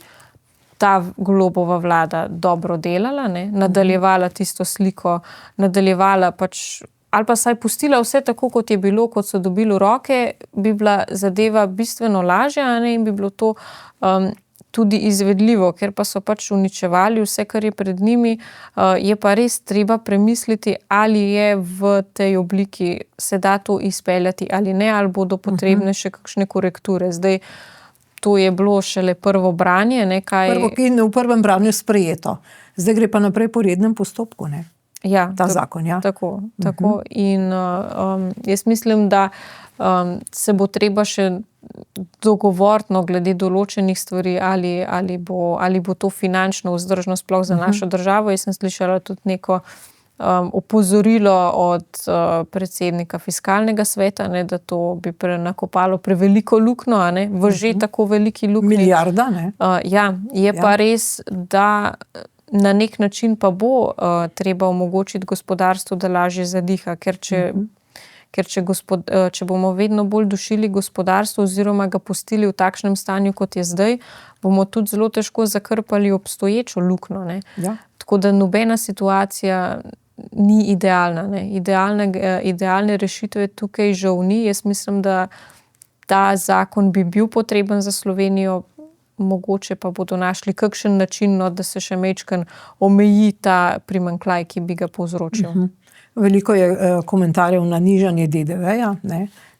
ta Golobova vlada dobro delala, ne, nadaljevala tisto sliko, nadaljevala pač, ali pa saj pustila vse tako, kot je bilo, kot so dobili v roke, bi bila zadeva bistveno lažja, ne, in bi bilo to tudi izvedljivo, ker pa so pač uničevali vse, kar je pred njimi, je pa res treba premisliti, ali je v tej obliki se da to izpeljati ali ne, ali bodo potrebne še kakšne korekture. Zdaj, To je bilo šele prvo branje. In v prvem branju sprejeto. Zdaj gre pa naprej po rednem postopku, ne? Ja, ta zakon, ja. Tako. In jaz mislim, da se bo treba še dogovoriti glede določenih stvari, ali bo to finančno vzdržno sploh za našo državo. Jaz sem slišala tudi neko opozorilo od predsednika fiskalnega sveta, da to bi nakopalo preveliko luknjo, v že tako veliki luknji. Milijarda, ne? Pa res, da na nek način pa bo treba omogočiti gospodarstvu, da lažje zadiha, ker če bomo vedno bolj dušili gospodarstvo oziroma ga pustili v takšnem stanju, kot je zdaj, bomo tudi zelo težko zakrpali obstoječo luknjo. Tako da nobena situacija ni idealna. Idealne rešitve tukaj žal ni. Jaz mislim, da ta zakon bi bil potreben za Slovenijo, mogoče pa bodo našli kakšen način, da se še majčkeno omeji ta primanjkljaj, ki bi ga povzročil. Veliko je komentarjev na nižanje DDV-ja,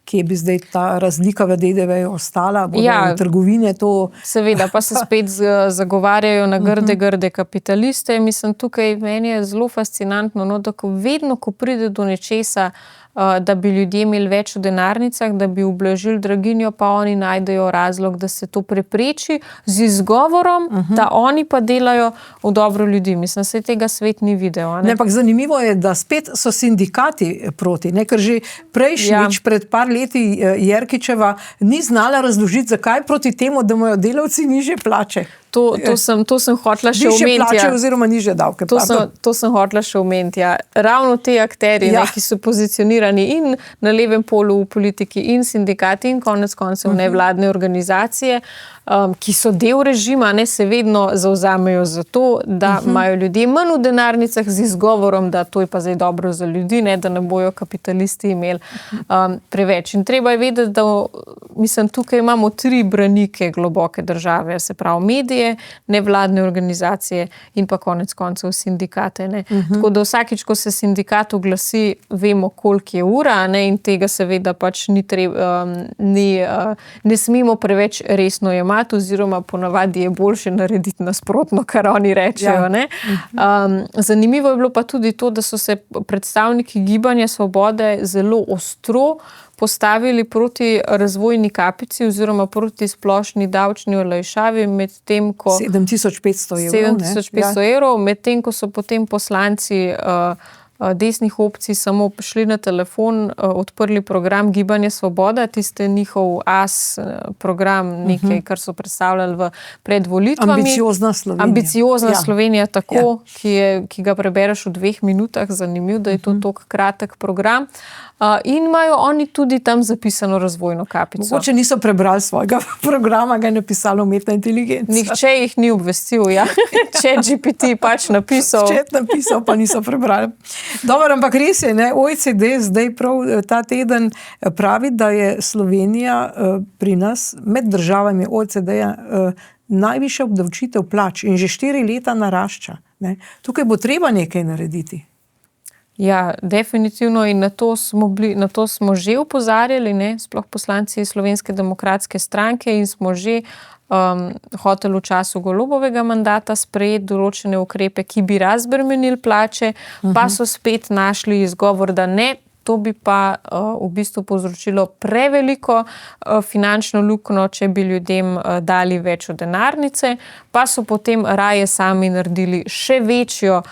kje bi zdaj ta razlika v DDV-ju ostala, bodo trgovine to... Seveda, pa se spet zagovarjajo na grde kapitaliste. Mislim, tukaj meni je zelo fascinantno, da vedno, ko pride do nečesa, da bi ljudje imeli več v denarnicah, da bi ublažili draginjo, pa oni najdejo razlog, da se to prepreči z izgovorom, da oni pa delajo v dobro ljudi. Mislim, se tega svet ni videl. Ampak zanimivo je, da spet so sindikati proti, ker že prejšnjič, pred par leti Jerkičeva ni znala razložiti, zakaj proti temu, da imajo delavci nižje plače. To sem hotela še omeniti. Nižje plače oziroma nižje davke. To sem hotela še omeniti. Ravno te akterji, ki so pozicionirani in na levem polu v politiki in sindikati in konec koncev nevladne organizacije, ki so del režima, se vedno zavzamejo za to, da imajo ljudje manj v denarnicah z izgovorom, da to je pa zdaj dobro za ljudi, da ne bojo kapitalisti imeli preveč. In treba je vedeti, da tukaj imamo 3 branike globoke države, se pravi medije, nevladne organizacije in pa konec koncev sindikate. Tako da vsakič, ko se sindikat oglasi, vemo, koliko je ura, in tega seveda pač ne smemo preveč resno jemati, oziroma ponavadi je boljše narediti nasprotno, kar oni rečejo. Zanimivo je bilo pa tudi to, da so se predstavniki Gibanja Svobode zelo ostro postavili proti razvojni kapici oziroma proti splošni davčni olajšavi, medtem ko 7500 evrov, medtem ko so potem poslanci desnih opcij samo šli na telefon, odprli program Gibanja Svoboda, tiste njihov program, nekaj, kar so predstavljali pred volitvami. Ambiciozna Slovenija. Ambiciozna Slovenija, tako, ki ga prebereš v 2 minutah, zanimiv, da je to tako kratek program. In imajo oni tudi tam zapisano razvojno kapico. Mogoče niso prebrali svojega programa, ga je napisala umetna inteligenca. Nihče jih ni obvestil, ChatGPT pač napisal. Napisal, pa niso prebrali. Dobro, ampak res je, OECD zdaj prav ta teden pravi, da je Slovenija pri nas med državami OECD-ja najvišja obdavčitev plač in že 4 leta narašča. Tukaj bo treba nekaj narediti. Ja, definitivno, in na to smo že opozarjali, sploh poslanci Slovenske demokratske stranke, in smo že hoteli v času Golobovega mandata sprejeti določene ukrepe, ki bi razbremenili plače, pa so spet našli izgovor, da ne. To bi pa v bistvu povzročilo preveliko finančno luknjo, če bi ljudem dali več v denarnice, pa so potem raje sami naredili še večjo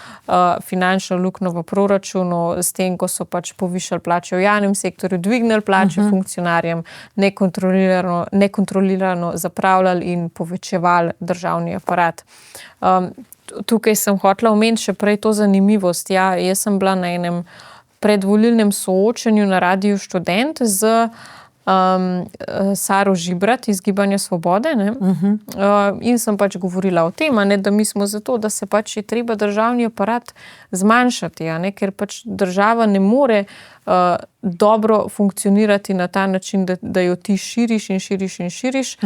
finančno luknjo v proračunu, s tem, ko so pač povišali plače v javnem sektorju, dvignili plače funkcionarjem, nekontrolirano zapravljali in povečevali državni aparat. Tukaj sem hotela omeniti še prej to zanimivost. Jaz sem bila na enem predvolilnem soočenju na Radiu Študent z Saro Žibrat iz Gibanja Svobode. In sem pač govorila o tem, da mi smo zato, da se pač je treba državni aparat zmanjšati, ker pač država ne more dobro funkcionirati na ta način, da jo ti širiš in širiš in širiš,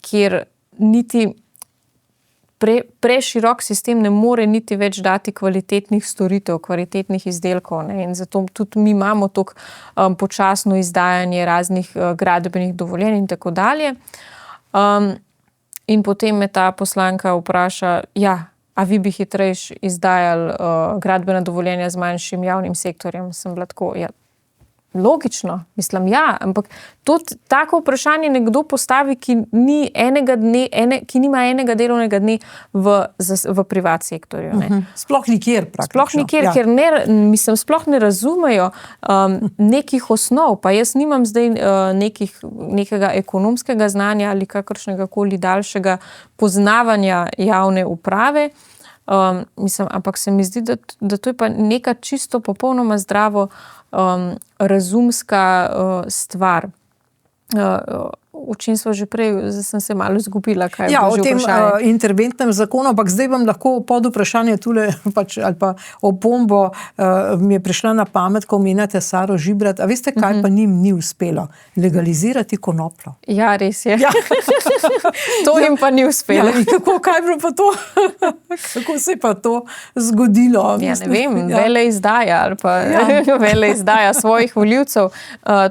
kjer niti preširok sistem ne more niti več dati kvalitetnih storitev, kvalitetnih izdelkov. In zato tudi mi imamo toliko počasno izdajanje raznih gradbenih dovoljenj in tako dalje. In potem me ta poslanka vpraša, a vi bi hitrejš izdajali gradbena dovoljenja z manjšim javnim sektorjem? Sem bila tako, logično, mislim, ampak tako vprašanje nekdo postavi, ki nima enega delovnega dne v privat sektorju. Ne. Sploh nikjer praktično. Sploh nikjer, ker sploh ne razumejo nekih osnov, pa jaz nimam zdaj nekega ekonomskega znanja ali kakršnega koli daljšega poznavanja javne uprave, ampak se mi zdi, da to je pa neka čisto popolnoma zdravo razumska stvar. O čem smo že prej, zdaj sem se malo izgubila, kaj je bilo že vprašanje. O tem interventnem zakonu, ampak zdaj vam lahko pod vprašanje tule, ali pa opombo mi je prišla na pamet, ko omenjate Saro Žibrat. A veste, kaj pa njim ni uspelo? Legalizirati konopljo. Ja, res je. To jim pa ni uspelo. Kaj je bilo pa to? Kako se je pa to zgodilo? Ne vem, veleizdaja ali pa veleizdaja svojih volivcev.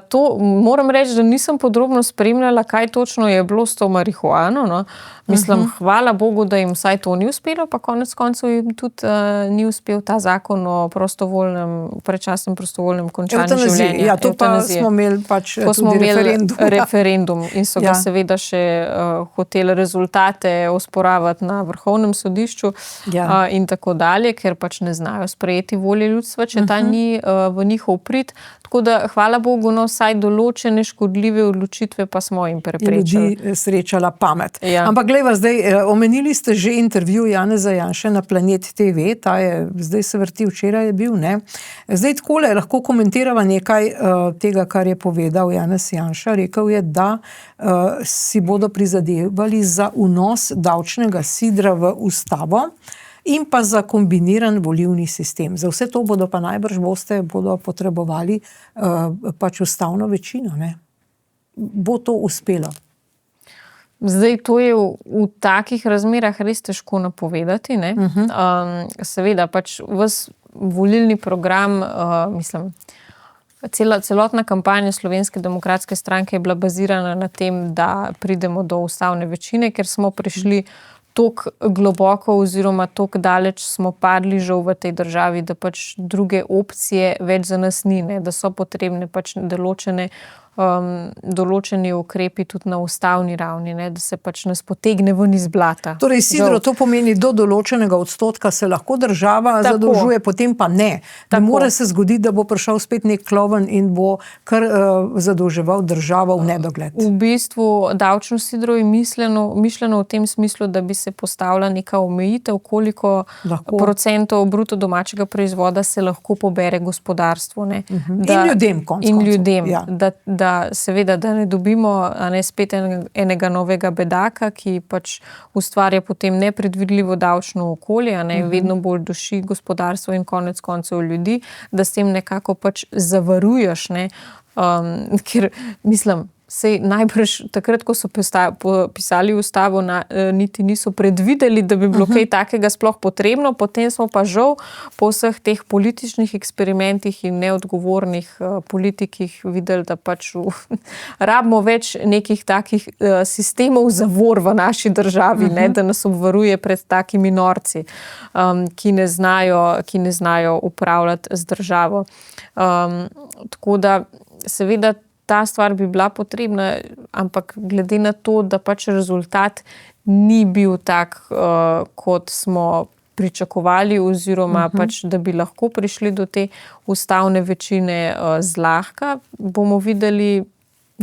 To moram reči, da nisem podrobno spremljala, kaj točno je bilo s to marihuano. No. Mislim, hvala Bogu, da jim vsaj to ni uspelo, pa konec koncev jim tudi ni uspel ta zakon o predčasnem prostovoljnem končanju življenja. Ja, to pa smo imeli pač tudi referendum in so ga seveda še hoteli rezultate osporavati na Vrhovnem sodišču in tako dalje, ker pač ne znajo sprejeti volje ljudstva, če ta ni v njihov prid. Tako da, hvala Bogu, vsaj določene škodljive odločitve pa smo jim preprečili. Ljudi srečala pamet. Ampak glejva, zdaj, omenili ste že intervju Janeza Janše na Planet TV, ta je, zdaj se vrti, včeraj je bil, ne. Zdaj takole lahko komentirava nekaj tega, kar je povedal Janez Janša. Rekel je, da si bodo prizadevali za vnos davčnega sidra v ustavo in pa za kombiniran volilni sistem. Za vse to bodo pa najbrž bodo potrebovali pač ustavno večino, ne. Bo to uspelo? Zdaj, to je v takih razmerah res težko napovedati, ne. Seveda, pač ves volilni program, celotna kampanja Slovenske demokratske stranke je bila bazirana na tem, da pridemo do ustavne večine, ker smo prišli toliko globoko oziroma toliko daleč smo padli že v tej državi, da pač druge opcije več za nas ni, ne, da so potrebne pač določeni ukrepi tudi na ustavni ravni, ne, da se pač nas potegne ven iz blata. Torej, Sidro, to pomeni, do določenega odstotka se lahko država zadolžuje, potem pa ne. Ne more se zgoditi, da bo prišel spet nek klovn in bo kar zadolževal državo v nedogled. V bistvu davčno sidro je mišljeno v tem smislu, da bi se postavila neka omejitev, koliko procentov bruto domačega proizvoda se lahko pobere gospodarstvu. Ne. In ljudem, in ljudem, seveda, da ne dobimo spet enega novega bedaka, ki pač ustvarja potem nepredvidljivo davčno okolje, vedno bolj duši gospodarstvo in konec koncev ljudi, da s tem nekako pač zavaruješ, ne, ker mislim, sej najbrž takrat, ko so pisali ustavo, niti niso predvideli, da bi bilo kaj takega sploh potrebno, potem smo pa žal po vseh teh političnih eksperimentih in neodgovornih politikih videli, da pač rabimo več nekih takih sistemov zavor v naši državi, ne, da nas obvaruje pred takimi norci, ki ne znajo upravljati z državo. Tako da, seveda, ta stvar bi bila potrebna, ampak glede na to, da pač rezultat ni bil tak, kot smo pričakovali, oziroma pač, da bi lahko prišli do te ustavne večine zlahka, bomo videli,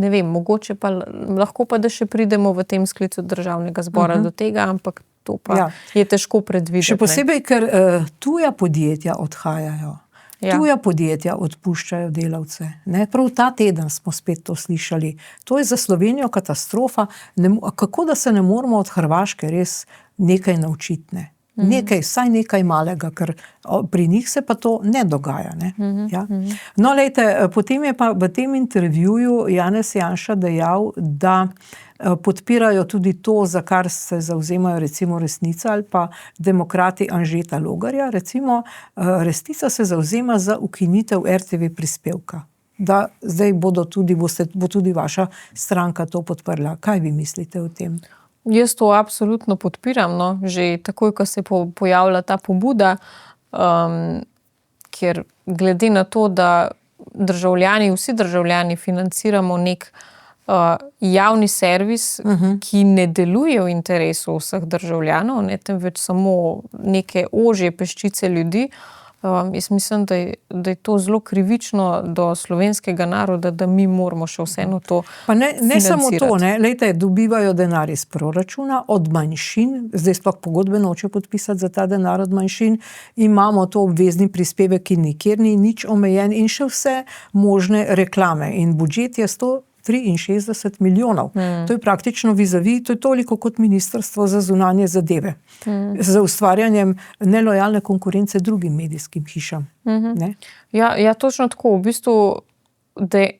ne vem, mogoče pa lahko pa, da še pridemo v tem sklicu državnega zbora do tega, ampak to pa je težko predvideti. Še posebej, ker tuja podjetja odhajajo. Tuja podjetja odpuščajo delavce. Ne? Prav ta teden smo spet to slišali. To je za Slovenijo katastrofa. Kako da se ne moramo od Hrvaške res nekaj naučiti? Ne? Vsaj nekaj malega, ker pri njih se pa to ne dogaja. Ne? No, lejte, potem je pa v tem intervjuju Janez Janša dejal, da podpirajo tudi to, za kar se zavzemajo recimo Resnica ali pa demokrati Anžeta Logarja. Recimo, Resnica se zavzema za ukinitev RTV prispevka. da zdaj bo tudi vaša stranka to podprla. Kaj vi mislite o tem? Jaz to absolutno podpiram, no. Že takoj, ko se pojavlja ta pobuda, ker glede na to, da vsi državljani financiramo nek javni servis, ki ne deluje v interesu vseh državljanov, ne, temveč samo neke ožje peščice ljudi. Jaz mislim, da je to zelo krivično do slovenskega naroda, da mi moramo še vseeno to financirati. Ne samo to, lejte, dobivajo denar iz proračuna, od manjšin, zdaj sploh pogodbe noče podpisati za ta denar od manjšin, imamo to obvezni prispevek, ki nikjer ni nič omejen in še vse možne reklame. In budžet je 163 milijonov. To je praktično vizavi, to je toliko kot Ministrstvo za zunanje zadeve. Z ustvarjanjem nelojalne konkurence drugim medijskim hišam. Ja, točno tako. V bistvu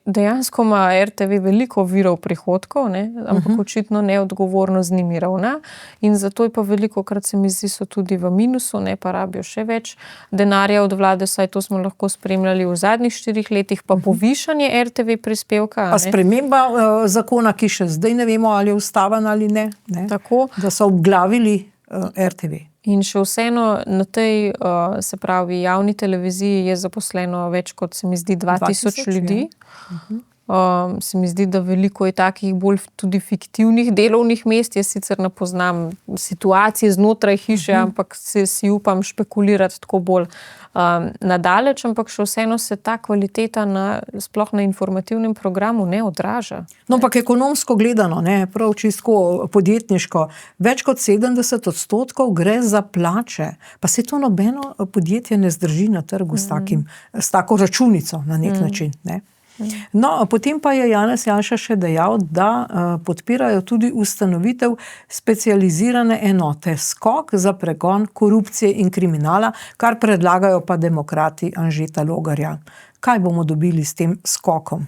dejansko ima RTV veliko virov prihodkov, ampak očitno neodgovorno z njimi ravna. In zato je pa velikokrat, se mi zdi, so tudi v minusu, pa rabijo še več denarja od vlade, saj to smo lahko spremljali v zadnjih 4 letih, pa povišanje RTV prispevka. Pa sprememba zakona, ki še zdaj ne vemo, ali je ustaven ali ne. Tako. Da so obglavili RTV. In še vseeno na tej, se pravi, javni televiziji je zaposleno več kot, se mi zdi, 2000 ljudi. Se mi zdi, da veliko je takih bolj tudi fiktivnih delovnih mest. Jaz sicer ne poznam situacije znotraj hiše, ampak si upam špekulirati tako bolj nadaleč, ampak še vseeno se ta kvaliteta sploh na informativnem programu ne odraža. No, ampak ekonomsko gledano, prav čisto podjetniško, več kot 70% gre za plače. Pa se to nobeno podjetje ne zdrži na trgu s tako računico na nek način, No, potem pa je Janez Janša še dejal, da podpirajo tudi ustanovitev specializirane enote SKOK za pregon korupcije in kriminala, kar predlagajo pa demokrati Anžeta Logarja. Kaj bomo dobili s tem SKOK-om?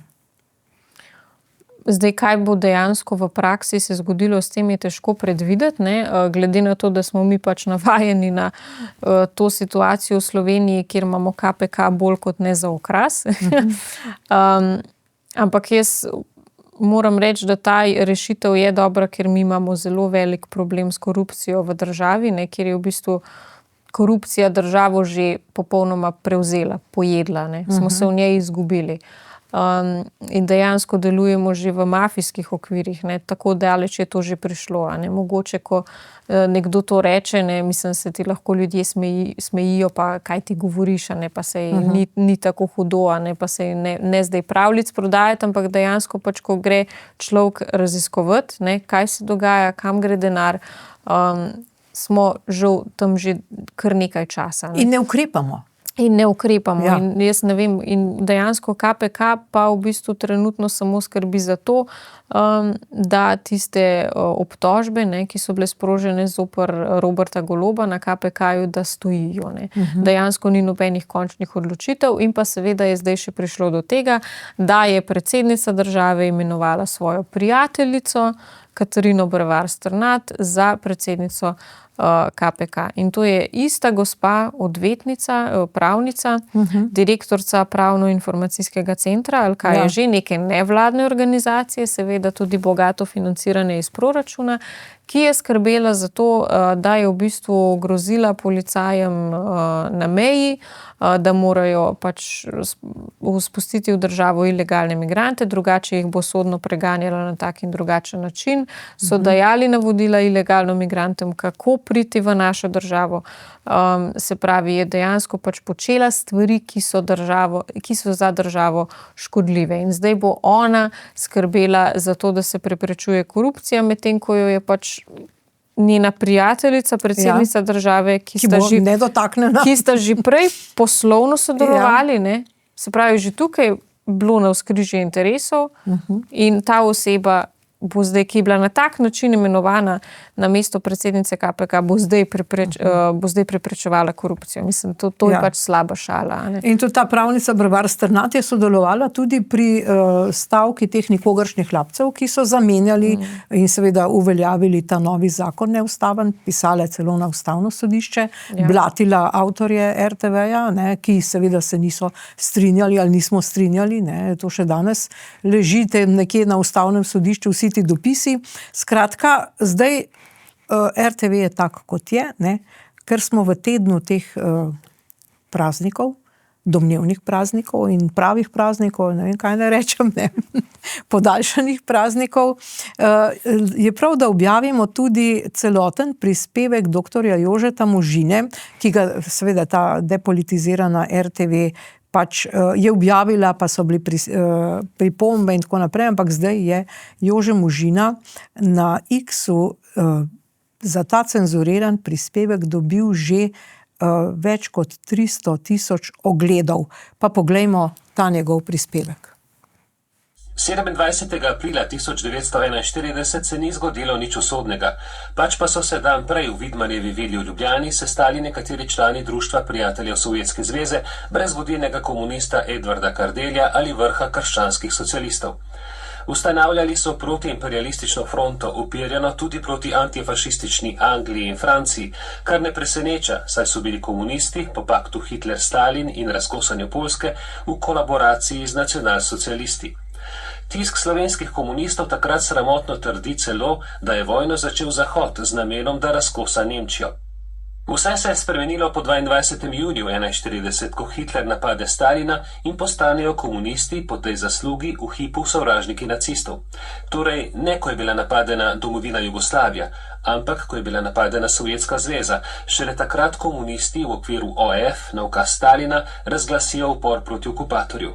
Zdaj, kaj bo dejansko v praksi se zgodilo, s tem je težko predvideti, glede na to, da smo mi pač navajeni na to situacijo v Sloveniji, kjer imamo KPK bolj kot ne za okras. Ampak jaz moram reči, da ta rešitev je dobra, ker mi imamo zelo velik problem s korupcijo v državi, kjer je v bistvu korupcija državo že popolnoma prevzela, pojedla, smo se v njej izgubili. In dejansko delujemo že v mafijskih okvirih, tako daleč je to že prišlo. Mogoče, ko nekdo to reče, mislim, se ti lahko ljudje smejijo, pa kaj ti govoriš, pa se ni tako hudo, pa se ne zdaj pravljic prodajati, ampak dejansko pač, ko gre človek raziskovati, kaj se dogaja, kam gre denar, smo žal tam že kar nekaj časa. In ne ukrepamo. In jaz ne vem, in dejansko KPK pa v bistvu trenutno samo skrbi za to, da tiste obtožbe, ki so bile sprožene zoper Roberta Goloba na KPK-ju, da stojijo. Dejansko ni nobenih končnih odločitev in pa seveda je zdaj še prišlo do tega, da je predsednica države imenovala svojo prijateljico Katarino Brevar Strnad za predsednico KPK. In to je ista gospa, odvetnica, pravnica, direktorica Pravno-informacijskega centra, ali kaj je že neke nevladne organizacije, seveda tudi bogato financirane iz proračuna, ki je skrbela za to, da je v bistvu grozila policajem na meji, da morajo pač spustiti v državo ilegalne migrante, drugače jih bo sodno preganjala na tak in drugačen način. So dajali navodila ilegalno migrantom, kako priti v našo državo. Se pravi, je dejansko pač počela stvari, ki so za državo škodljive. In zdaj bo ona skrbela za to, da se preprečuje korupcija, medtem ko jo je pač njena prijateljica, predsednica države, ki sta že prej poslovno sodelovali, se pravi, že tukaj bilo navzkrižje interesov in ta oseba bo zdaj, ki je bila na tak način imenovana na mesto predsednice KPK, bo zdaj preprečevala korupcijo. Mislim, to je pač slaba šala. Ne? In tudi ta pravnica Barbar Strnad je sodelovala tudi pri stavki teh nikogaršnjih hlapcev, ki so zamenjali in seveda uveljavili ta novi zakon neustaven, pisala je celo na Ustavno sodišče, blatila avtorje RTV-ja, ne, ki seveda se niso strinjali ali nismo strinjali, ne, to še danes ležite nekje na Ustavnem sodišču vsi ti dopisi. Skratka, zdaj RTV je tak, kot je, ne, ker smo v tednu teh praznikov, domnevnih praznikov in pravih praznikov, ne vem, kaj ne rečem, ne, podaljšanih praznikov, je prav, da objavimo tudi celoten prispevek doktorja Jožeta Možine, ki ga seveda ta depolitizirana RTV pač je objavila, pa so bili pripombe in tako naprej, ampak zdaj je Jože Možina na X-u za ta cenzuriran prispevek dobil že več kot 300.000 ogledov. Pa poglejmo ta njegov prispevek. 27. aprila 1941 se ni zgodilo nič usodnega, pač pa so se dan prej v Vidmarjevi vili v Ljubljani sestali nekateri člani Društva prijateljev Sovjetske zveze brez vodilnega komunista Edvarda Kardelja ali vrha krščanskih socialistov. Ustanavljali so protiimperialistično fronto, upirjeno tudi proti antifašistični Angliji in Franciji, kar ne preseneča, saj so bili komunisti po paktu Hitler-Stalin in razkosanju Poljske v kolaboraciji z nacionalsocialisti. Tisk slovenskih komunistov takrat sramotno trdi celo, da je vojno začel Zahod z namenom, da razkosa Nemčijo. Vse se je spremenilo po 22. juniju 1941, ko Hitler napade Stalina in postanejo komunisti po tej zaslugi v hipu sovražniki nacistov. Torej, ne ko je bila napadena domovina Jugoslavija, ampak ko je bila napadena Sovjetska zveza, šele takrat komunisti v okviru OF na ukaz Stalina razglasijo upor proti okupatorju.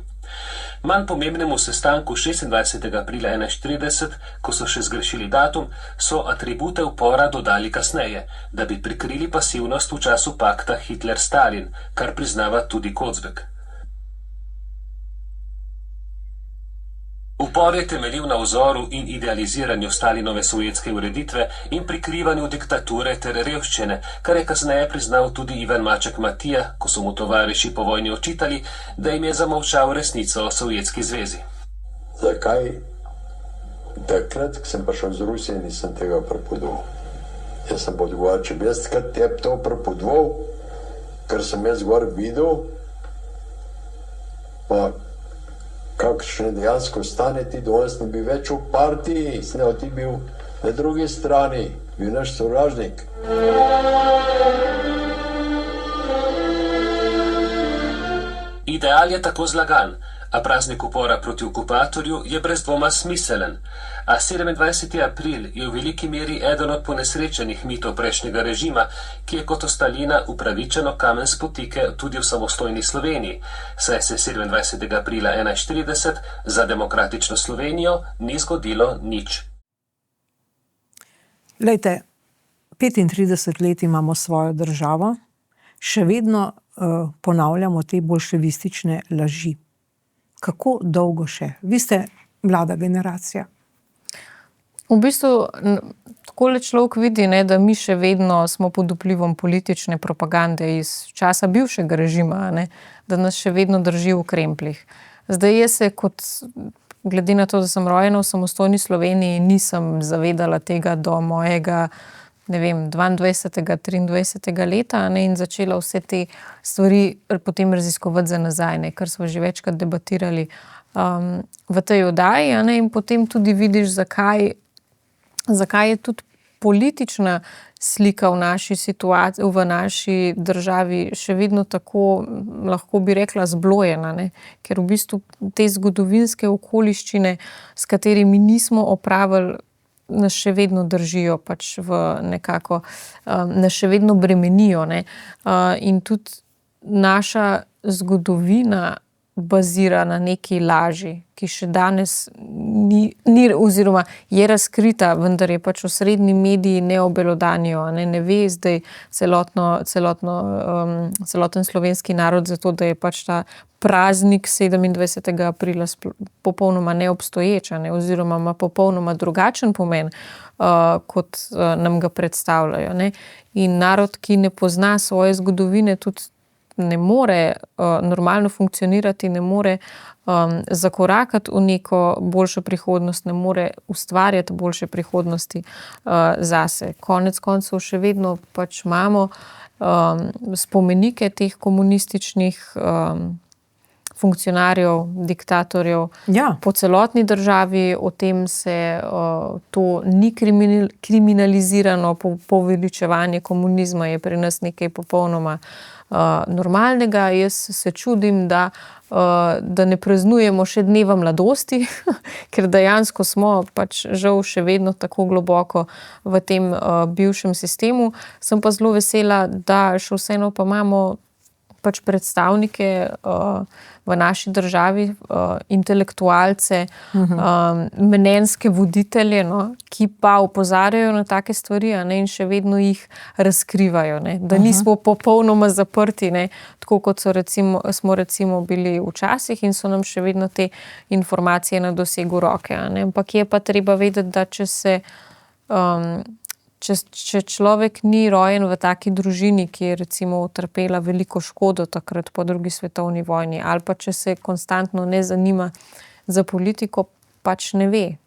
Manj pomembnemu sestanku 26. aprila 1941, ko so še zgrešili datum, so atribute upora dodali kasneje, da bi prikrili pasivnost v času pakta Hitler-Stalin, kar priznava tudi Kozbek. Upor je temeljil na vzoru in idealiziranju Stalinove sovjetske ureditve in prikrivanju diktature ter revščine, kar je kasneje priznal tudi Ivan Maček Matija, ko so mu tovariši po vojni očitali, da jim je zamolčal resnico o Sovjetski zvezi. Zakaj takrat, ko sem prišel z Rusije, nisem tega prepodoval? Jaz sem podgovarjal, če bi jaz takrat to prepodoval, ker sem jaz gor videl, pa kakšne dejansko stane, ti danes ne bi več v partiji, snel ti bil na drugi strani, bil naš sovražnik. Ideal je tako zlagan, a praznik upora proti okupatorju je brez dvoma smiselen. A 27. april je v veliki meri eden od ponesrečenih mitov prejšnjega režima, ki je kot Stalina upravičeno kamen spotike tudi v samostojni Sloveniji, saj se 27. aprila 1941 za demokratično Slovenijo ni zgodilo nič. Glejte, 35 let imamo svojo državo, še vedno ponavljamo te bolševistične laži. Kako dolgo še? Vi ste mlada generacija. V bistvu, takole človek vidi, ne, da mi še vedno smo pod vplivom politične propagande iz časa bivšega režima, ne, da nas še vedno drži v krempljih. Zdaj jaz se glede na to, da sem rojena v samostojni Sloveniji, nisem zavedala tega do mojega, ne vem, 22. 23. leta, ne, in začela vse te stvari potem raziskovati za nazaj, ne, kar smo že večkrat debatirali v tej oddaji, ne, in potem tudi vidiš, zakaj je tudi politična slika v naši situaciji, v naši državi še vedno tako, lahko bi rekla, zblojena, ne, ker v bistvu te zgodovinske okoliščine, s katerimi nismo opravili, nas še vedno držijo pač v nekako, nas še vedno bremenijo, ne. In tudi naša zgodovina bazira na neki laži, ki še danes ni oziroma je razkrita, vendar je pač osrednji mediji ne obelodanijo, ne ve zdaj celoten slovenski narod za to, da je pač ta praznik 27. aprila popolnoma neobstoječ, oziroma ima popolnoma drugačen pomen, kot nam ga predstavljajo. Ne? In narod, ki ne pozna svoje zgodovine, tudi ne more normalno funkcionirati, ne more zakorakati v neko boljšo prihodnost, ne more ustvarjati boljše prihodnosti zase. Konec koncev še vedno pač imamo spomenike teh komunističnih funkcionarjev, diktatorjev po celotni državi, o tem se to ni kriminalizirano, poveličevanje komunizma je pri nas nekaj popolnoma normalnega. Jaz se čudim, da ne praznujemo še dneva mladosti, ker dejansko smo pač žal še vedno tako globoko v tem bivšem sistemu. Sem pa zelo vesela, da še vseeno pa imamo pač predstavnike v naši državi, intelektualce, mnenjske voditelje, ki pa opozarjajo na take stvari, in še vedno jih razkrivajo, da nismo popolnoma zaprti, tako kot smo recimo bili včasih in so nam še vedno te informacije na dosegu roke. Ampak je pa treba vedeti, da če človek ni rojen v taki družini, ki je recimo utrpela veliko škodo takrat po drugi svetovni vojni, ali pa če se konstantno ne zanima za politiko, pač ne ve.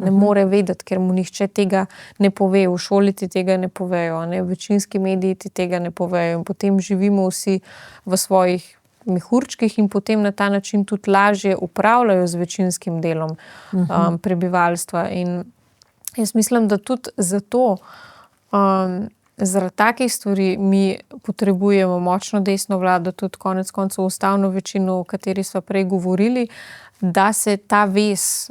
Ne more vedeti, ker mu nihče tega ne pove, v šoli ti tega ne povejo, večinski mediji ti tega ne povejo in potem živimo vsi v svojih mehurčkih in potem na ta način tudi lažje upravljajo z večinskim delom prebivalstva. In jaz mislim, da tudi zato, zaradi takih stvari mi potrebujemo močno desno vlado, tudi konec koncev ustavno večino, o kateri sva prej govorili, da se ta vez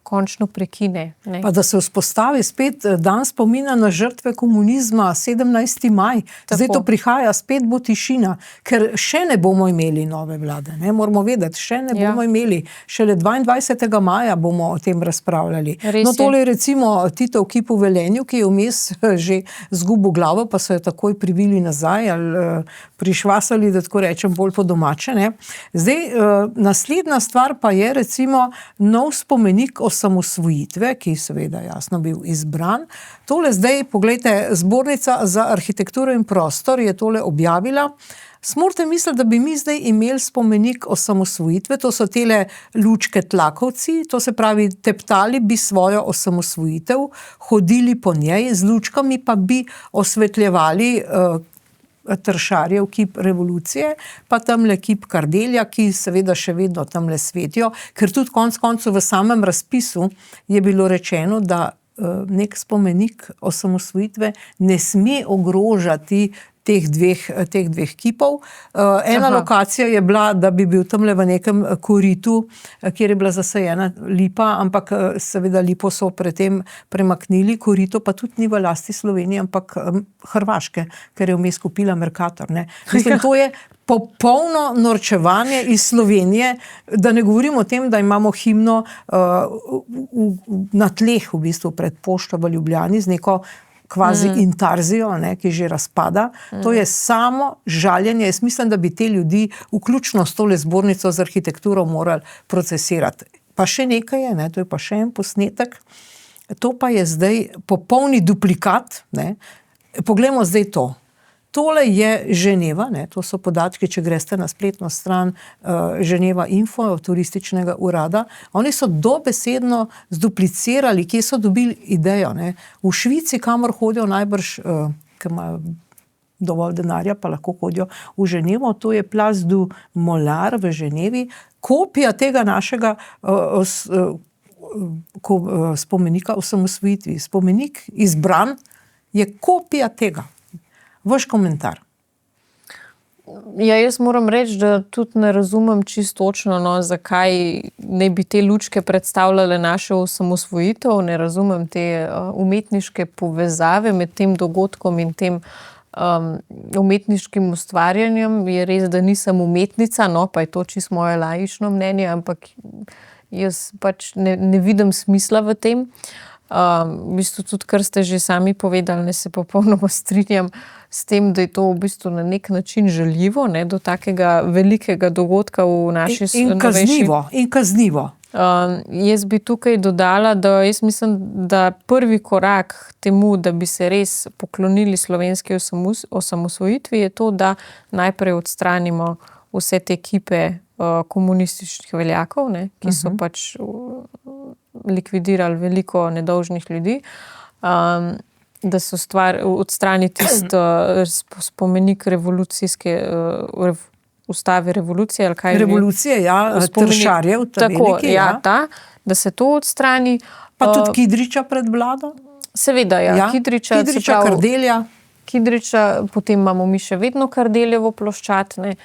končno prekine. Pa da se vzpostavi spet dan spomina na žrtve komunizma, 17. maj. Tako. Zdaj to prihaja, spet bo tišina, ker še ne bomo imeli nove vlade. Moramo vedeti, še ne bomo imeli. Šele 22. maja bomo o tem razpravljali. No, tole je recimo Titov kip v Velenju, ki je vmes že zgubil glavo, pa so jo takoj privili nazaj ali prišvasali, da tako rečem, bolj po domače. Zdaj, naslednja stvar pa je recimo nov spomenik osamosvojitve, ki seveda jasno bil izbran. Tole zdaj, poglejte, Zbornica za arhitekturo in prostor je tole objavila. Smorte misliti, da bi mi zdaj imeli spomenik osamosvojitve, to so tele lučke tlakovci, to se pravi, teptali bi svojo osamosvojitev, hodili po njej, z lučkami pa bi osvetljevali Tršarjev kip revolucije, pa tamle kip Kardelja, ki seveda še vedno tamle svetijo, ker tudi konec koncev v samem razpisu je bilo rečeno, da nek spomenik osamosvojitve ne sme ogrožati teh dveh kipov. Ena lokacija je bila, da bi bil tamle v nekem koritu, kjer je bila zasajena lipa, ampak seveda lipo so predtem premaknili, korito pa tudi ni v lasti Slovenije, ampak Hrvaške, ker je vmes kupila Mercator. Mislim, to je popolno norčevanje iz Slovenije, da ne govorimo o tem, da imamo himno na tleh v bistvu pred pošto v Ljubljani z neko kvazi intarzijo, ki že razpada. To je samo žaljenje. Jaz mislim, da bi te ljudi, vključno s tole Zbornico za arhitekturo, morali procesirati. Pa še nekaj je, to je pa še en posnetek. To pa je zdaj popolni duplikat. Poglejmo zdaj to. Tole je Ženeva, to so podatki, če greste na spletno stran Ženeva Info, turističnega urada. Oni so dobesedno zduplicirali, kje so dobili idejo. V Švici, kamor hodijo najbrž, ker imajo dovolj denarja, pa lahko hodijo v Ženevo, to je Place du Molar v Ženevi, kopija tega našega spomenika osamosvojitvi. Spomenik izbran je kopija tega. Vaš komentar. Ja, jaz moram reči, da tudi ne razumem čisto točno, zakaj ne bi te lučke predstavljale našo osamosvojitev, ne razumem te umetniške povezave med tem dogodkom in tem umetniškim ustvarjanjem. Je res, da nisem umetnica, no, pa je to čisto moje laično mnenje, ampak jaz pač ne vidim smisla v tem. V bistvu tudi, kar ste že sami povedali, ne, se popolnoma strinjam s tem, da je to v bistvu na nek način žaljivo, ne, do takega velikega dogodka v naši In kaznivo. Jaz bi tukaj dodala, da jaz mislim, da prvi korak temu, da bi se res poklonili slovenski osamosvojitvi, je to, da najprej odstranimo vse te kipe komunističnih veljakov, ne, ki so pač likvidirali veliko nedolžnih ljudi, da se odstrani tisti spomenik revolucijske ustave revolucije, ali kaj revolucije, ja, Tršarjev, ta veliki, ja. Da se to odstrani. Pa tudi Kidriča pred vlado? Seveda, ja. Kidriča, Kardelja. Kidriča, potem imamo mi še vedno Kardeljevo ploščad, ne.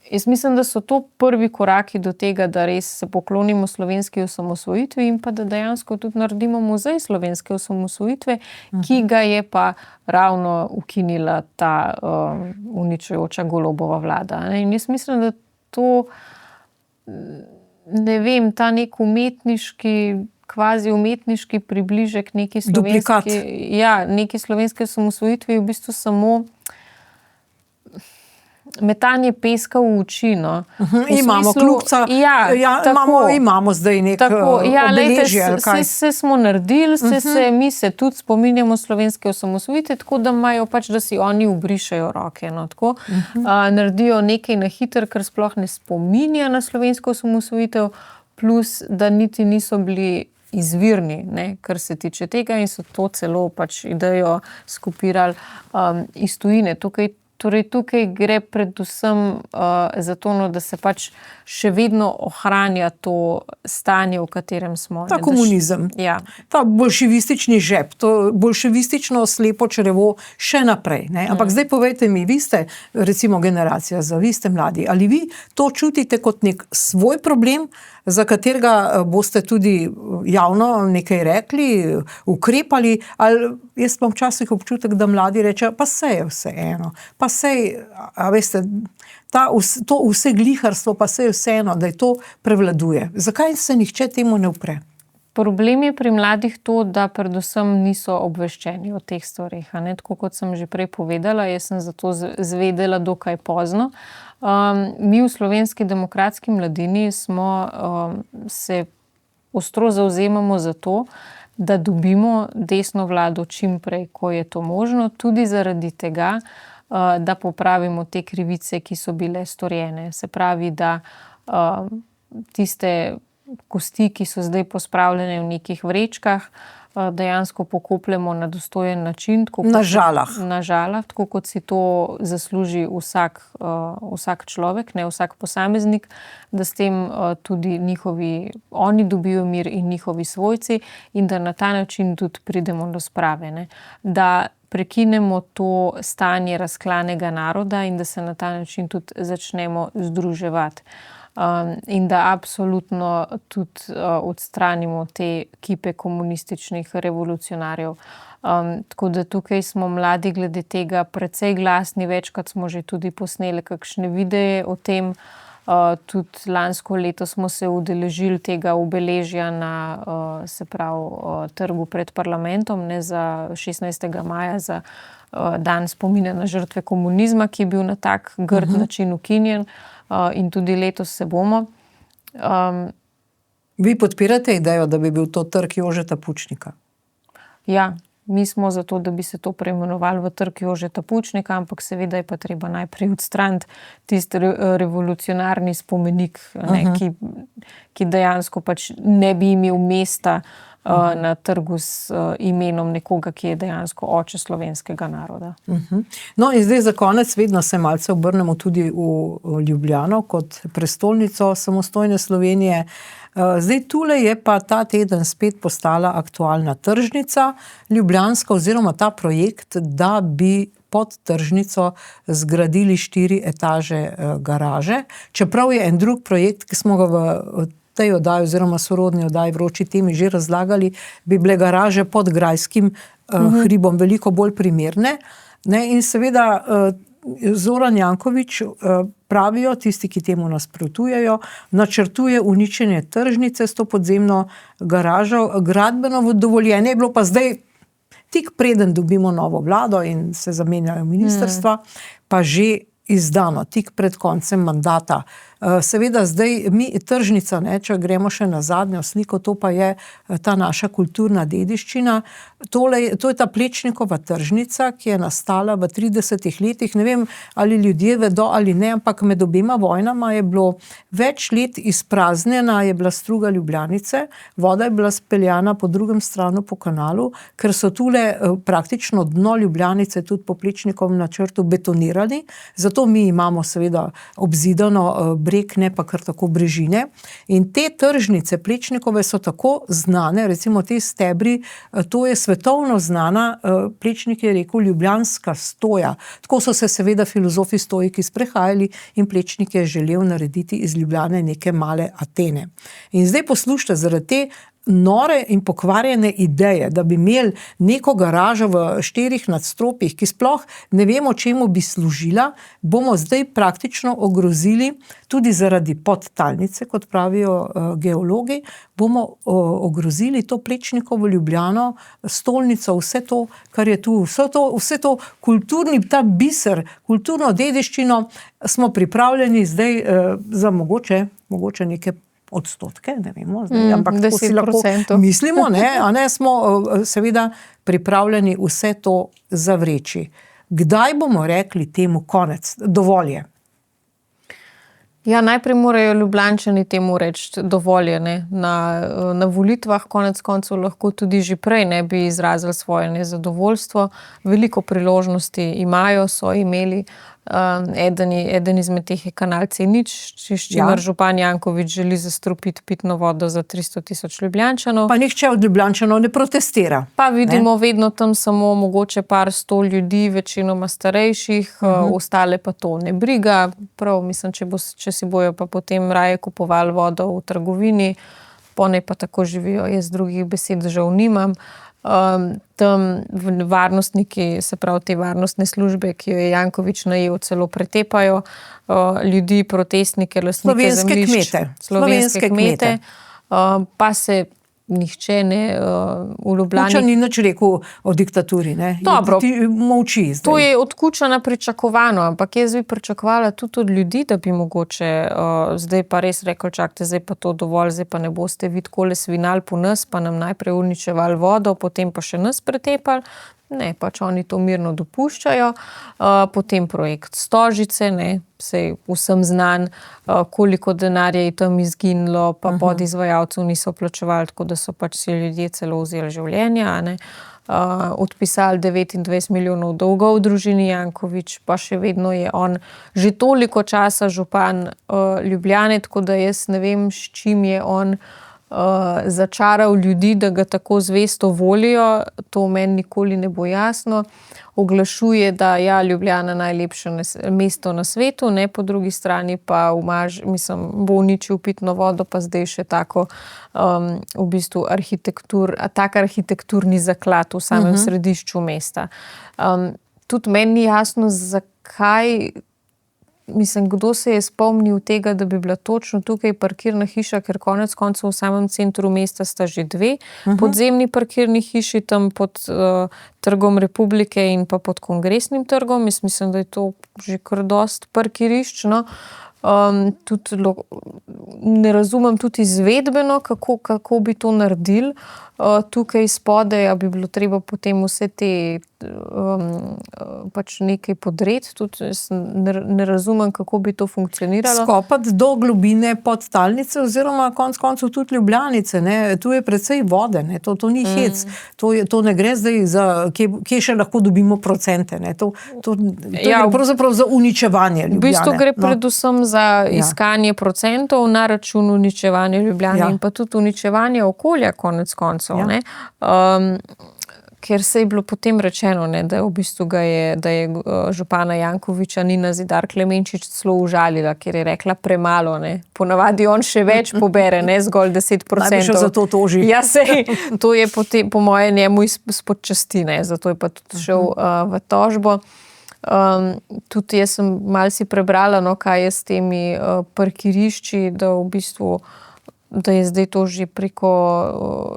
Jaz mislim, da so to prvi koraki do tega, da res se poklonimo slovenski osamosvojitvi in pa da dejansko tudi naredimo muzej slovenske osamosvojitve, ki ga je pa ravno ukinila ta uničujoča Golobova vlada. In jaz mislim, da to, ne vem, ta nek umetniški, kvazi umetniški približek neki slovenski, neki slovenske osamosvojitvi je v bistvu samo metanje peska v oči, no. Imamo kljubca, imamo zdaj nek obeležje. Se smo naredili, mi se tudi spominjamo slovenske osamosvojitve, tako da imajo pač, da si oni ubrišajo roke, no, tako. Naredijo nekaj na hitro, kar sploh ne spominja na slovensko osamosvojitev, plus, da niti niso bili izvirni, ne, kar se tiče tega in so to celo pač idejo skopirali iz tujine. Torej, tukaj gre predvsem za to, da se pač še vedno ohranja to stanje, v katerem smo. Ta komunizem, ta bolševistični žep, to bolševistično slepo črevo še naprej. Ne? Ampak zdaj povejte mi, vi ste recimo generacija Z, vi ste mladi, ali vi to čutite kot nek svoj problem, za katerega boste tudi javno nekaj rekli, ukrepali, ali jaz imam včasih občutek, da mladi rečejo, pa sej je vseeno, pa sej, a veste, to vse gliharstvo, pa sej je vseeno, da je to prevladuje. Zakaj se nihče temu ne upre? Problem je pri mladih to, da predvsem niso obveščeni o teh stvareh. Tako kot sem že prej povedala, jaz sem zato zvedela dokaj pozno. Mi v Slovenski demokratski mladini se ostro zavzemamo za to, da dobimo desno vlado čim prej, ko je to možno, tudi zaradi tega, da popravimo te krivice, ki so bile storjene. Se pravi, da tiste kosti, ki so zdaj pospravljene v nekih vrečkah, dejansko pokopljemo na dostojen način. Na žalah. Na žalah, tako kot si to zasluži vsak človek, ne vsak posameznik, da s tem tudi oni dobijo mir in njihovi svojci in da na ta način tudi pridemo do sprave. Ne. Da prekinemo to stanje razklanega naroda in da se na ta način tudi začnemo združevati. In da absolutno tudi odstranimo te kipe komunističnih revolucionarjev. Tako da tukaj smo mladi glede tega precej glasni, večkrat smo že tudi posneli kakšne videe o tem. Tudi lansko leto smo se udeležili tega obeležja na trgu pred parlamentom, ne, za 16. maja, za dan spomina na žrtve komunizma, ki je bil na tak grd način ukinjen. In tudi letos se bomo. Vi podpirate idejo, da bi bil to trg Jožeta Pučnika? Ja, mi smo za to, da bi se to preimenovali v trg Jožeta Pučnika, ampak seveda je pa treba najprej odstraniti tisti revolucionarni spomenik, ne, ki dejansko pač ne bi imel mesta na trgu s imenom nekoga, ki je dejansko oče slovenskega naroda. No in zdaj za konec vedno se malce obrnemo tudi v Ljubljano kot prestolnico samostojne Slovenije. Zdaj tule je pa ta teden spet postala aktualna tržnica ljubljanska oziroma ta projekt, da bi pod tržnico zgradili 4 etaže garaže. Čeprav je en drug projekt, ki smo ga v tej oddaji oziroma sorodni oddaji Vroči temi že razlagali, bi bile garaže pod grajskim hribom veliko bolj primerne. Ne, in seveda Zoran Janković, pravijo tisti, ki temu nasprotujejo, načrtuje uničenje tržnice s to podzemno garažo. Gradbeno dovoljenje je bilo pa zdaj tik preden dobimo novo vlado in se zamenjajo ministrstva, pa že izdano, tik pred koncem mandata. Seveda zdaj tržnica, ne, če gremo še na zadnjo sliko, to pa je ta naša kulturna dediščina. To je ta Plečnikova tržnica, ki je nastala v 30 letih. Ne vem, ali ljudje vedo ali ne, ampak med obema vojnama je bilo več let izpraznjena, je bila struga Ljubljanice, voda je bila speljana po drugem stranu po kanalu, ker so tule praktično dno Ljubljanice tudi po Plečnikovem načrtu betonirali, zato mi imamo seveda obzidano breg, ne pa kar tako brežine. In te tržnice Plečnikove so tako znane, recimo te stebri, to je svetovno znana, Plečnik je rekel, ljubljanska stoja. Tako so se seveda filozofi stoiki sprehajali in Plečnik je želel narediti iz Ljubljane neke male Atene. In zdaj poslušajte, zaradi te nore in pokvarjene ideje, da bi imeli neko garažo v 4 nadstropjih, ki sploh ne vemo, čemu bi služila, bomo zdaj praktično ogrozili, tudi zaradi podtalnice, kot pravijo geologi, bomo ogrozili to Plečnikovo Ljubljano, stolnico, vse to, kar je tu, vse to kulturni, ta biser, kulturno dediščino smo pripravljeni zdaj za mogoče neke odstotke, ne vemo, ampak tako si lahko mislimo, a ne, smo seveda pripravljeni vse to zavreči. Kdaj bomo rekli temu konec? Dovolj je. Ja, najprej morajo Ljubljančani temu reči dovolj je, ne. Na volitvah konec koncev lahko tudi že prej ne bi izrazili svoje nezadovoljstvo. Veliko priložnosti imajo, so imeli. Eden izmed teh je kanal C0, s čimer župan Janković želi zastrupiti pitno vodo za 300.000 Ljubljančanov. Pa nihče od Ljubljančanov ne protestira. Pa vidimo vedno tam samo mogoče par 100 ljudi, večinoma starejših, ostale pa to ne briga. Prav, mislim, če si bojo pa potem raje kupovali vodo v trgovini, pone pa tako živijo, jaz drugih besed žal nimam. Tam varnostniki, se pravi te varnostne službe, ki jo je Janković najel, celo pretepajo ljudi, protestnike, lastnike zemljišč, slovenske kmete, pa se nihče ne v Ljubljani. Kučan ni nič rekel o diktaturi, ne? Dobro. Ti molči zdaj. To je od Kučana pričakovano, ampak jaz bi pričakovala tudi od ljudi, da bi mogoče zdaj pa res rekli, čakajte, zdaj pa to dovolj, zdaj pa ne boste vi takole svinali po nas, pa nam najprej uničevali vodo, potem pa še nas pretepali. Ne, pač oni to mirno dopuščajo. Potem projekt Stožice, ne, sej vsem znan, koliko denarja je tam izginilo, pa podizvajalcev niso plačevali, tako da so pač si ljudje celo vzeli življenja, ne. Odpisali 29 milijonov dolgov v družini Janković, pa še vedno je on že toliko časa župan Ljubljane, tako da jaz ne vem, s čim je on začaral ljudi, da ga tako zvesto volijo, to meni nikoli ne bo jasno. Oglašuje, da ja, Ljubljana najlepše mesto na svetu, ne, po drugi strani pa bo uničil pitno vodo, pa zdaj še tako v bistvu tak arhitekturni zaklad v samem središču mesta. Tudi meni ni jasno, zakaj. Mislim, kdo se je spomnil tega, da bi bila točno tukaj parkirna hiša, ker konec koncev v samem centru mesta sta že 2 podzemni parkirni hiši, tam pod Trgom Republike in pa pod Kongresnim trgom. Jaz mislim, da je to že kar dost parkirišč, no. Tudi ne razumem tudi izvedbeno, kako bi to naredili. Tukaj spodaj, bi bilo treba potem vse te pač nekaj podreti, tudi ne razumem, kako bi to funkcioniralo. Skopati do globine podtalnice oziroma konec koncev tudi Ljubljanice, ne, tu je precej vode, ne, to ni hec, to ne gre zdaj za, kje še lahko dobimo procente, ne, to gre pravzaprav za uničevanje Ljubljane. V bistvu gre predvsem za iskanje procentov na račun uničevanja Ljubljane in pa tudi uničevanje okolja konec koncev, ne. ker se je bilo potem rečeno, ne, da je v bistvu da je župana Jankovića Nina Zidar Klemenčič celo užalila, ker je rekla premalo. Ne. Ponavadi on še več pobere, ne zgolj 10%. Najbrž jo zato toži. Ja, sej, to je po moje njemu izpod časti, ne, zato je pa tudi šel v tožbo. Tudi jaz sem malo si prebrala, no, kaj je s temi parkirišči, da v bistvu da je zdaj to že preko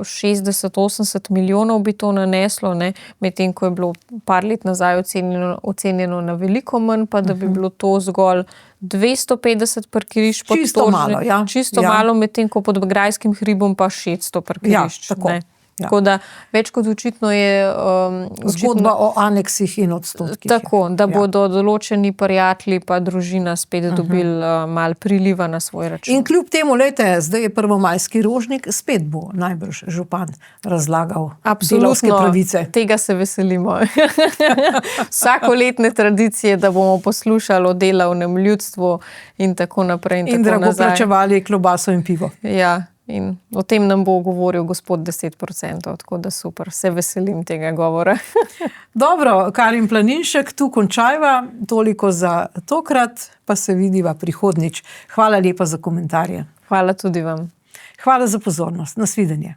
60-80 milijonov bi to naneslo, ne, medtem ko je bilo par let nazaj ocenjeno na veliko manj, pa da bi bilo to zgolj 250 parkirišč pod Čisto malo, ja. Čisto malo, medtem ko pod Grajskim hribom pa 600 parkirišč. Ja, tako. Ne. Tako da več kot očitno je zgodba o aneksih in odstotkih. Tako, da bodo določeni prijatelji pa družina spet dobili malo priliva na svoj račun. In kljub temu, lejte, zdaj je prvomajski rožnik, spet bo najbrž župan razlagal delavske pravice. Tega se veselimo. Vsakoletne tradicije, da bomo poslušali o delavnem ljudstvu in tako naprej. In drago plačevali klobaso in pivo. Ja. In o tem nam bo govoril gospod 10%, tako da super, se veselim tega govora. Dobro, Karin Planinšek, tu končajva, toliko za tokrat, pa se vidiva prihodnjič. Hvala lepa za komentarje. Hvala tudi vam. Hvala za pozornost, nasvidenje.